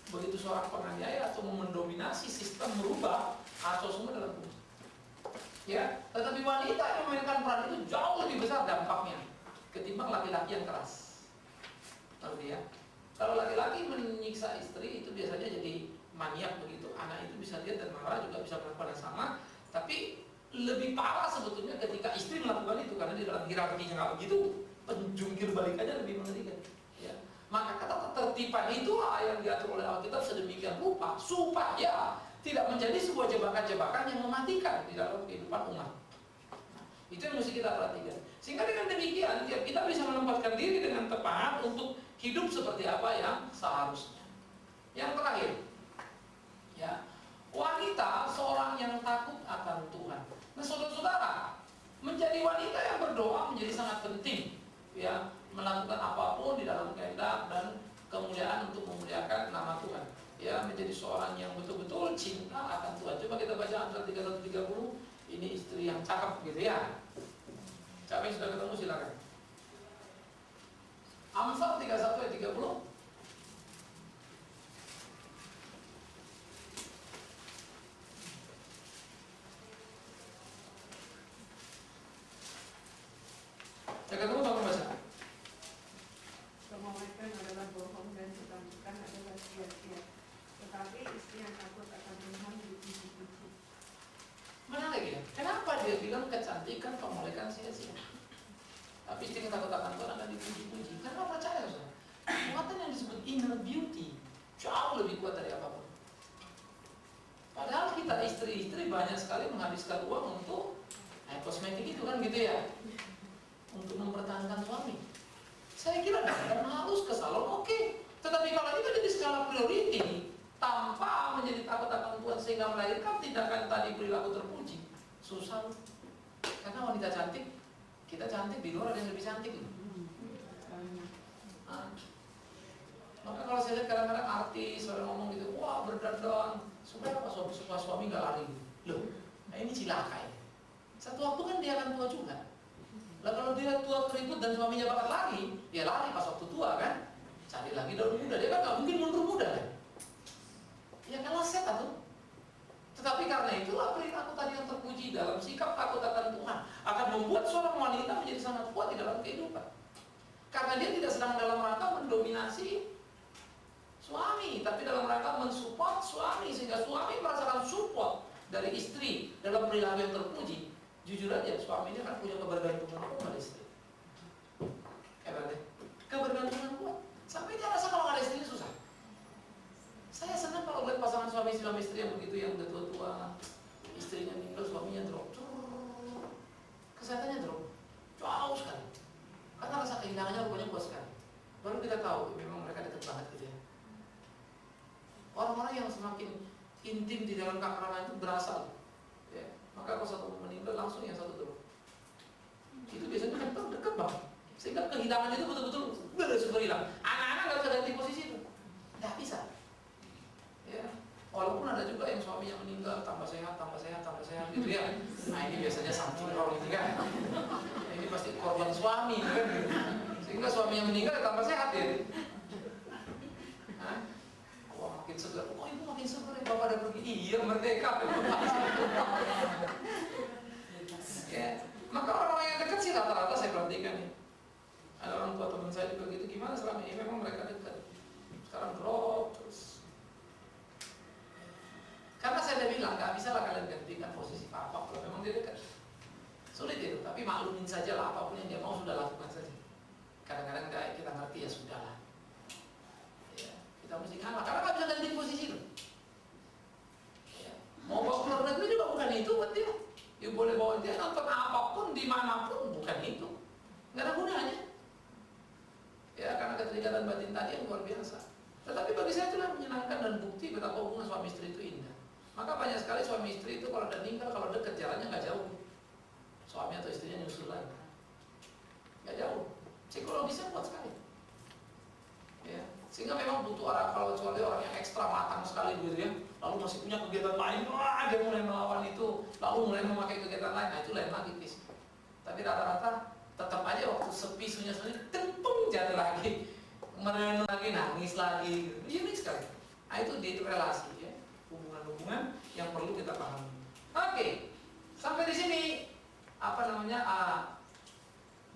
Begitu seorang penganiaya atau mendominasi sistem merubah kacau semua dalam rumah. Ya, tetapi wanita yang memainkan peran itu jauh lebih besar dampaknya ketimbang laki-laki yang keras. Ngerti ya? Kalau laki-laki menyiksa istri itu biasanya jadi maniak begitu. Anak itu bisa lihat dan marah, juga bisa melakukan yang sama. Tapi lebih parah sebetulnya ketika istri melakukan itu, karena di dalam hierarkinya nggak begitu, penjungkir balikannya lebih mengerikan. Ya. Maka kata ketertiban itulah yang diatur oleh Alkitab sedemikian rupa supaya tidak menjadi sebuah jebakan-jebakan yang mematikan di dalam kehidupan umat. Itu yang mesti kita perhatikan. Sehingga dengan demikian kita bisa menempatkan diri dengan tepat untuk hidup seperti apa yang seharusnya. Yang terakhir, ya, wanita seorang yang takut akan Tuhan. Nah, saudara-saudara, menjadi wanita yang berdoa menjadi sangat penting, ya, melakukan apapun di dalam kehendak dan kemuliaan untuk memuliakan nama Tuhan. Ya, menjadi seorang yang betul-betul cinta akan Tuhan. Coba kita baca Amsal 31:30. Ini istri yang cakep gitu ya. Siapa yang sudah ketemu silakan. Amsal 31 ayat 30. Saya ketemu tolong baca. Kemauan adalah bohong dan ketampukan adalah sia-sia. Tetapi istri yang takut akan Tuhan dipuji-puji. Menarik ya. Kenapa dia bilang kecantikan pemolekan sia-sia? Tapi istri yang takut akan Tuhan akan dipuji-puji. Karena percaya, saudara, kekuatan yang disebut inner beauty jauh lebih kuat dari apapun. Padahal kita istri-istri banyak sekali menghabiskan uang untuk kosmetik itu kan gitu ya, untuk mempertahankan suami. Saya kira dan harus ke salon, oke. Tetapi kalau itu jadi skala priority tanpa menjadi takut akan Tuhan sehingga melahirkan tindakan tadi perilaku terpuji, susah. Karena wanita cantik, kita cantik di luar ada yang lebih cantik. Nah, maka kalau saya lihat kadang-kadang artis orang ngomong gitu, wah berdandan supaya apa, supaya suami nggak lari. Loh, nah ini cilaka ya. Satu waktu kan dia akan tua juga. Lah kalau dia tua keriput dan suaminya bakat lari, dia lari pas waktu tua kan. Cari lagi daun muda, dia kan nggak mungkin mundur muda kan. Ya kalah set tuh. Tetapi karena itulah perilaku tadi yang terpuji dalam sikap takut akan Tuhan akan membuat seorang wanita menjadi sangat kuat di dalam kehidupan. Karena dia tidak sedang dalam rangka mendominasi suami, tapi dalam rangka mensupport suami sehingga suami merasakan support dari istri dalam perilaku yang terpuji. Jujur aja, suaminya kan punya kebergantungan kuat pada istri. Hebat deh, kebergantungan kuat. Sampai dia rasa kalau ada istrinya susah. Saya senang kalau lihat pasangan suami istri yang begitu, yang udah tua-tua, istrinya meninggal, suaminya drop, kesehatannya drop, jauh sekali. Karena rasa kehilangannya rupanya kuat sekali. Baru kita tahu, memang mereka dekat banget gitu ya. Orang-orang yang semakin intim di dalam keakraban itu berasal. Ya. Maka kalau satu meninggal langsung yang satu drop. Itu biasanya kan dekat banget. Sehingga kehilangan itu betul-betul super hilang. Anak-anak nggak bisa ganti posisi itu, nggak bisa. Ya, walaupun ada juga yang suaminya meninggal tambah sehat gitu ya. Nah ini biasanya something wrong ini kan. Nah, ini pasti korban suami kan. Sehingga suaminya meninggal tambah sehat ya. Hah? Wah makin segar. Oh ibu makin segar ya, bapak udah pergi. Iya merdeka. Ya, maka orang-orang yang dekat sih rata-rata saya perhatikan ya. Ada orang tua teman saya juga gitu. Gimana selama ini memang mereka dekat. Sekarang drop terus. Karena saya udah bilang, nggak bisa lah kalian gantikan posisi papa kalau memang dia dekat. Sulit itu, tapi maklumin saja lah, apapun yang dia mau sudah lakukan saja. Kadang-kadang kita ngerti ya sudah lah. Ya, kita mesti ngalah, karena nggak bisa ganti posisi itu. Ya. Mau bawa ke luar negeri juga bukan itu buat dia. Ya boleh bawa dia nonton apapun, dimanapun, bukan itu. Nggak ada gunanya. Ya, karena keterikatan batin tadi yang luar biasa. Tetapi bagi saya itulah menyenangkan dan bukti betapa hubungan suami istri itu indah. Maka banyak sekali suami istri itu kalau udah meninggal, kalau dekat jalannya nggak jauh. Suami atau istrinya nyusul lagi. Nggak jauh. Psikologisnya kuat sekali. Ya. Sehingga memang butuh orang, kalau kecuali orang yang ekstra matang sekali gitu ya, lalu masih punya kegiatan lain, wah dia mulai melawan itu, lalu mulai memakai kegiatan lain, nah itu lain lagi guys. Tapi rata-rata tetap aja waktu sepi sunyi-sunyi, tempung jalan lagi, merenung lagi, nangis lagi, gitu. Unik sekali. Nah itu di relasi ya. Hubungan-hubungan yang perlu kita pahami. Oke, sampai di sini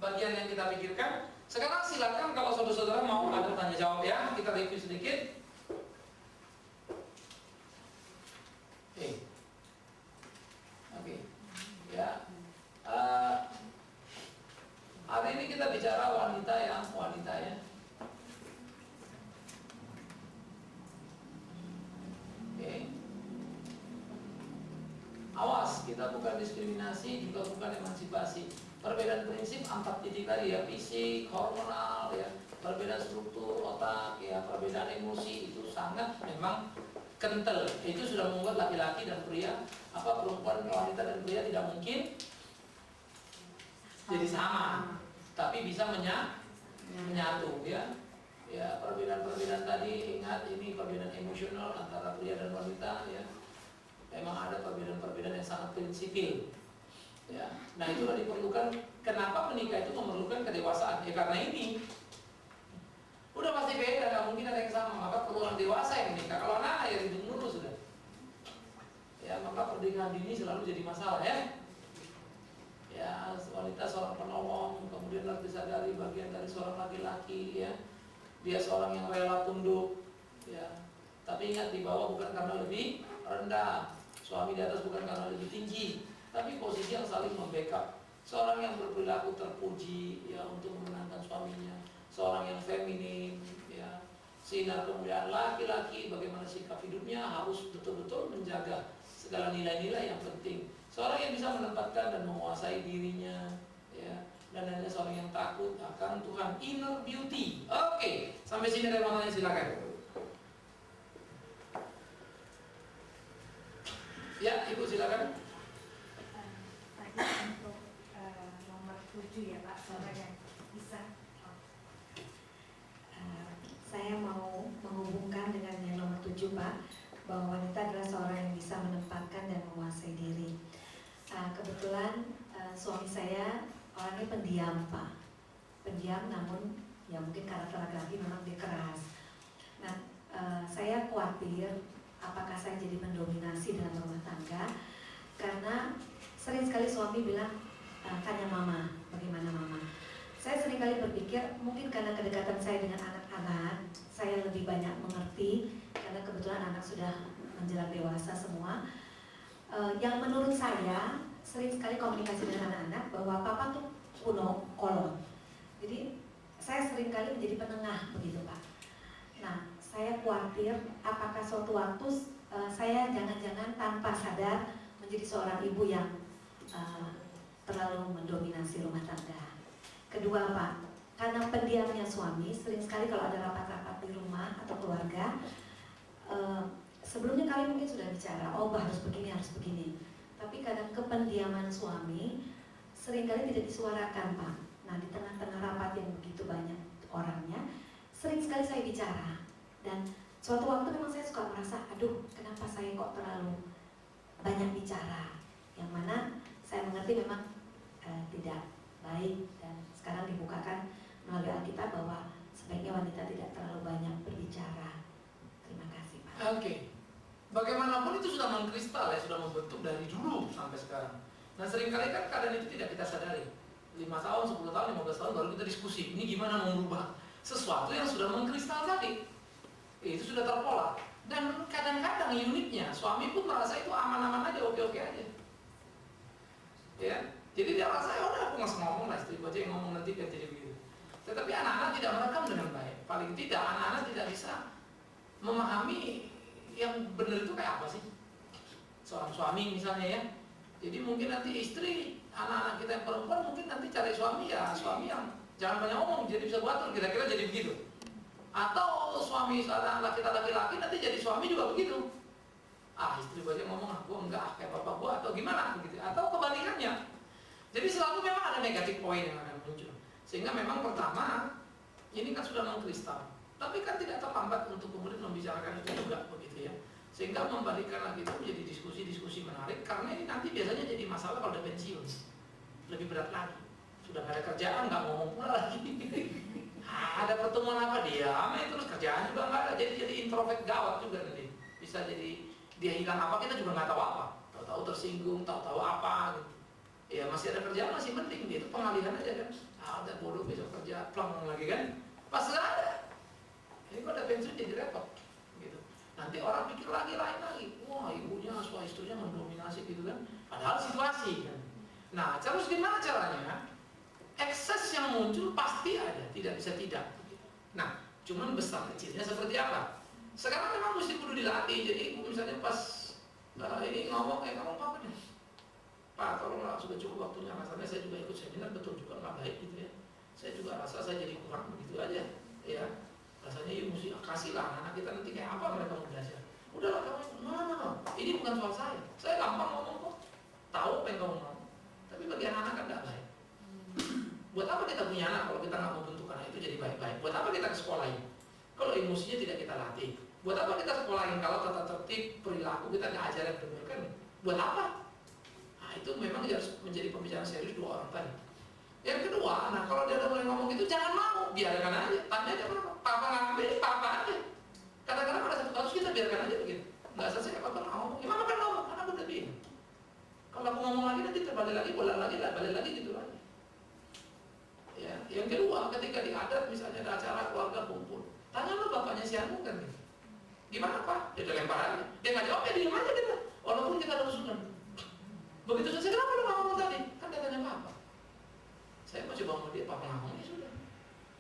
bagian yang kita pikirkan. Sekarang silakan kalau saudara-saudara mau ada tanya jawab ya, kita review sedikit. Oke. Ya. Hari ini kita bicara wanita ya. Oke. Awas, kita bukan diskriminasi, juga bukan emansipasi. Perbedaan prinsip 4 titik tadi ya, fisik, hormonal ya, perbedaan struktur otak ya, perbedaan emosi itu sangat memang kental. Itu sudah membuat laki-laki dan pria, perempuan, wanita dan pria tidak mungkin jadi sama, tapi bisa menyatu ya. Ya, perbedaan-perbedaan tadi, ingat ini perbedaan emosional antara pria dan wanita ya. Memang ada perbedaan-perbedaan yang sangat prinsipil. Ya, nah itulah diperlukan. Kenapa menikah itu memerlukan kedewasaan? Ya karena ini udah pasti beda, nggak mungkin ada yang sama. Maka perlu orang dewasa yang menikah. Kalau anak ya ribut mulu sudah. Ya maka pernikahan dini selalu jadi masalah ya. Ya wanita seorang penolong, kemudian harus disadari bagian dari seorang laki-laki ya. Dia seorang yang rela tunduk. Ya, tapi ingat di bawah bukan karena lebih rendah, suami di atas bukan karena lebih tinggi, tapi posisi yang saling membackup. Seorang yang berperilaku terpuji ya untuk memenangkan suaminya, seorang yang feminin ya, sinar kemuliaan laki-laki, bagaimana sikap hidupnya harus betul-betul menjaga segala nilai-nilai yang penting. Seorang yang bisa menempatkan dan menguasai dirinya ya, dan hanya seorang yang takut akan Tuhan, inner beauty. Oke, sampai sini ada yang silakan. Ya, Ibu silakan. Tadi untuk nomor 7 ya Pak, saudara bisa. Saya mau menghubungkan dengan yang nomor 7 Pak, bahwa wanita adalah seorang yang bisa menempatkan dan menguasai diri. Kebetulan suami saya orangnya pendiam Pak, pendiam namun ya mungkin karakter laki-laki memang dia keras. Nah, saya khawatir apakah saya jadi mendominasi dalam rumah tangga, karena sering sekali suami bilang, tanya mama, bagaimana mama. Saya sering kali berpikir mungkin karena kedekatan saya dengan anak-anak, saya lebih banyak mengerti, karena kebetulan anak sudah menjelang dewasa semua. Yang menurut saya sering sekali komunikasi dengan anak-anak bahwa papa tuh kuno, kolot. Jadi saya sering kali menjadi penengah begitu Pak. Nah, saya khawatir apakah suatu waktu saya jangan-jangan tanpa sadar menjadi seorang ibu yang terlalu mendominasi rumah tangga. Kedua Pak, karena pendiamnya suami, sering sekali kalau ada rapat-rapat di rumah atau keluarga, sebelumnya kali mungkin sudah bicara, oh harus begini. Tapi kadang kependiaman suami seringkali tidak disuarakan Pak. Nah di tengah-tengah rapat yang begitu banyak orangnya, sering sekali saya bicara. Dan suatu waktu memang saya suka merasa, aduh kenapa saya kok terlalu banyak bicara. Yang mana saya mengerti memang tidak baik. Dan sekarang dibukakan melalui Alkitab bahwa sebaiknya wanita tidak terlalu banyak berbicara. Terima kasih Pak. Oke. Bagaimanapun itu sudah mengkristal ya, sudah membentuk dari dulu sampai sekarang. Nah seringkali kan keadaan itu tidak kita sadari. 5 tahun, 10 tahun, 15 tahun baru kita diskusi. Ini gimana mengubah sesuatu yang sudah mengkristal tadi. Itu sudah terpola. Dan kadang-kadang uniknya suami pun merasa itu aman-aman aja, oke-oke aja. Ya, jadi dia rasa ya udah aku nggak usah ngomong lah, istriku aja yang ngomong nanti biar jadi begitu. Tetapi anak-anak tidak merekam dengan baik. Paling tidak anak-anak tidak bisa memahami yang benar itu kayak apa sih. Seorang suami misalnya ya. Jadi mungkin nanti istri, anak-anak kita yang perempuan mungkin nanti cari suami ya suami yang jangan banyak ngomong, jadi bisa batur, kira-kira jadi begitu. Atau suami anak kita laki-laki nanti jadi suami juga begitu. Istri gua aja ngomong, gua enggak, kayak bapak gua atau gimana begitu. Atau kebalikannya. Jadi selalu memang ada negatif poin yang akan muncul. Sehingga memang pertama ini kan sudah mengkristal. Tapi kan tidak terlambat untuk kemudian membicarakan itu juga begitu ya. Sehingga membalikkan lagi itu menjadi diskusi-diskusi menarik, karena ini nanti biasanya jadi masalah kalau udah pensiun. Lebih berat lagi. Sudah gak ada kerjaan, nggak ngomong pula lagi. Ada pertemuan apa dia, terus kerjaan juga nggak ada, jadi introvert gawat juga nanti. Bisa jadi dia hilang apa kita juga nggak tahu apa. Tahu-tahu tersinggung, tahu-tahu apa gitu. Ya masih ada kerjaan masih penting, dia itu pengalihan aja kan. Ada bodoh besok kerja plong lagi kan, pas nggak ada. Ini kalau ada pensiun jadi repot, gitu. Nanti orang pikir lagi lain lagi, wah ibunya, istrinya mendominasi gitu kan, padahal situasi kan. Nah, terus gimana caranya? Ekses yang muncul pasti ada, tidak bisa tidak. Nah, cuman besar kecilnya seperti apa? Sekarang memang mesti kudu dilatih. Jadi ibu misalnya pas ini ngomong, ngomong apa nih? Pak, tolonglah, sudah cukup waktunya. Rasanya saya juga ikut seminar, betul juga nggak baik gitu ya. Saya juga rasa saya jadi kurang begitu aja, ya. Rasanya ya mesti kasihlah anak kita nanti kayak apa mereka mau belajar. Udahlah kamu, no. Ini bukan soal saya. Saya gampang ngomong kok, tahu apa yang kamu mau. Tapi bagi anak-anak kan nggak baik. Buat apa kita punya anak kalau kita nggak mau bentuk anak itu jadi baik-baik? Buat apa kita ke sekolahin kalau emosinya tidak kita latih? Buat apa kita sekolahin kalau tata tertib perilaku kita nggak ajarin benar kan? Buat apa? Nah, itu memang harus menjadi pembicaraan serius dua orang tadi. Yang kedua, nah kalau dia udah mulai ngomong itu jangan mau, biarkan aja. Tanya aja kenapa? Papa ngambil, papa aja. Kadang-kadang ada satu kasus kita biarkan aja begitu. Nggak selesai apa kan ngomong, ya mama kan ngomong, karena aku tadi. Kalau aku ngomong lagi nanti terbalik lagi, bolak lagi, balik lagi gitu lagi. Ya, yang kedua, ketika di adat misalnya ada acara keluarga kumpul, tanya lo bapaknya si Anu kan gitu. Gimana Pak? Dia lempar aja. Dia nggak jawab, ya diam aja kita. Walaupun kita ada usulan. Begitu selesai, kenapa lo ngomong tadi? Kan dia tanya Papa. Saya mau coba mau dia Papa ngomong, ya sudah.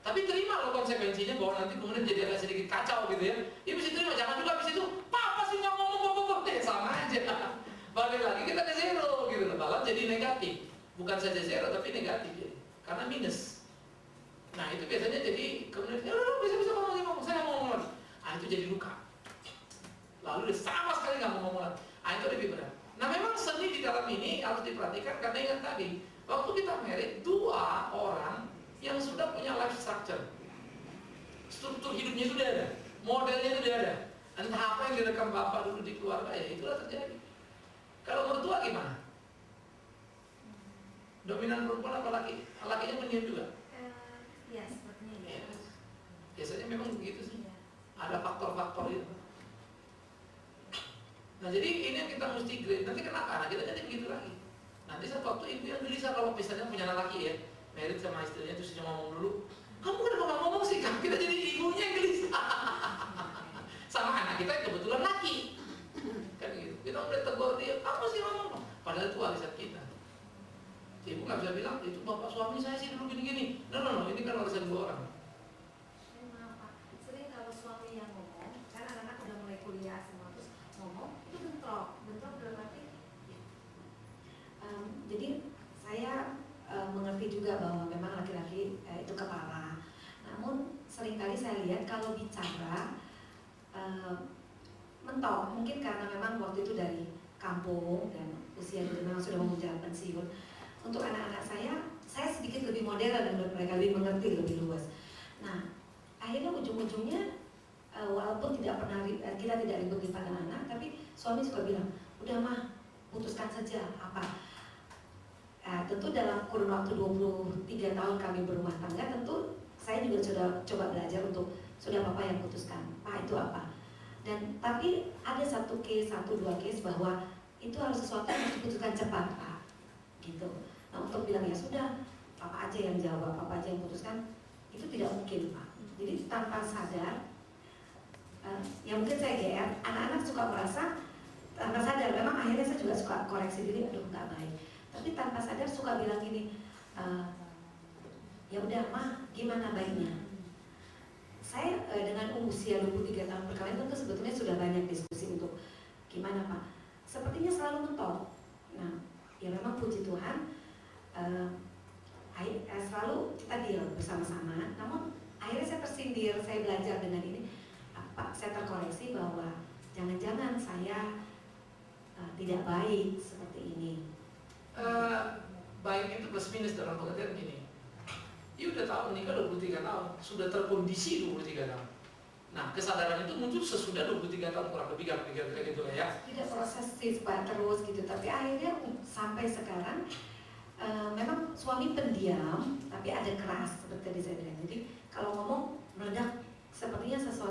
Tapi terima lo konsekuensinya bahwa nanti kemudian jadi agak sedikit kacau gitu ya. Ya bisa terima, jangan juga habis itu Papa sih nggak ngomong, sama aja. Balik lagi kita ke zero gitu loh. Malah jadi negatif. Bukan saja zero tapi negatif jadi. Karena minus. Nah itu biasanya jadi kemudian ya udah bisa ngomong, saya nggak mau ngomong lagi. Ah itu jadi luka. Lalu dia sama sekali nggak mau ngomong lagi. Ah itu lebih berat. Nah memang seni di dalam ini harus diperhatikan karena ingat tadi waktu kita merit dua orang yang sudah punya life structure, struktur hidupnya sudah ada, modelnya sudah ada. Entah apa yang direkam bapak dulu di keluarga ya itulah terjadi. Kalau mertua gimana? Dominan perempuan apa laki? Lakinya pendiam juga? Ya sepertinya ya. Biasanya memang begitu sih. Ya. Ada faktor-faktor itu. Nah jadi ini yang kita mesti grade. Nanti kenapa? Nah kita jadi begitu lagi. Nanti satu waktu ibu yang gelisah kalau misalnya punya anak laki ya, married sama istrinya terus dia ngomong dulu, kamu kenapa nggak ngomong sih? Kan kita jadi ibunya yang gelisah. Sama anak kita yang kebetulan laki. Kan gitu. Kita mulai tegur dia, kamu sih ngomong. Padahal itu warisan kita. Ibu nggak bisa bilang, itu bapak suami saya sih dulu gini-gini. No, ini kan warisan dua orang. Maaf Pak, sering kalau suami yang ngomong, kan anak-anak udah mulai kuliah semua terus ngomong, itu bentrok dalam arti. Jadi saya mengerti juga bahwa memang laki-laki itu kepala. Namun seringkali saya lihat kalau bicara mentok, mungkin karena memang waktu itu dari kampung dan usia itu memang sudah mau menjelang pensiun. Untuk anak-anak saya sedikit lebih modern dan mereka lebih mengerti, lebih luas. Nah, akhirnya ujung-ujungnya walaupun kita tidak ribut di depan anak, tapi suami suka bilang, udah mah putuskan saja apa. Tentu dalam kurun waktu 23 tahun kami berumah tangga, tentu saya juga sudah coba belajar untuk sudah Bapak yang putuskan, Pak itu apa. Dan tapi ada satu dua case bahwa itu harus sesuatu yang harus diputuskan cepat Pak, gitu. Nah untuk bilang ya sudah, Papa aja yang jawab, Papa aja yang putuskan, itu tidak mungkin Pak. Jadi tanpa sadar, yang mungkin saya GR, anak-anak suka merasa tanpa sadar, memang akhirnya saya juga suka koreksi diri, aduh nggak baik. Tapi tanpa sadar suka bilang gini, ya udah mah gimana baiknya. Saya dengan usia 23 tahun berkali itu sebetulnya sudah banyak diskusi untuk gimana Pak. Sepertinya selalu mentok. Nah, ya memang puji Tuhan. Selalu kita deal bersama-sama. Namun akhirnya saya tersindir, saya belajar dengan ini. Pak, saya terkoreksi bahwa jangan-jangan saya tidak baik seperti ini. Baik itu plus minus dalam pengertian gini. Dia udah tahu nikah 23 tahun, sudah terkondisi 23 tahun. Nah, kesadaran itu muncul sesudah 23 tahun kurang lebih kira-kira gitu lah ya. Tidak proses sih Pak terus gitu, tapi akhirnya sampai sekarang memang suami pendiam, tapi ada keras seperti tadi saya bilang. Jadi kalau ngomong meledak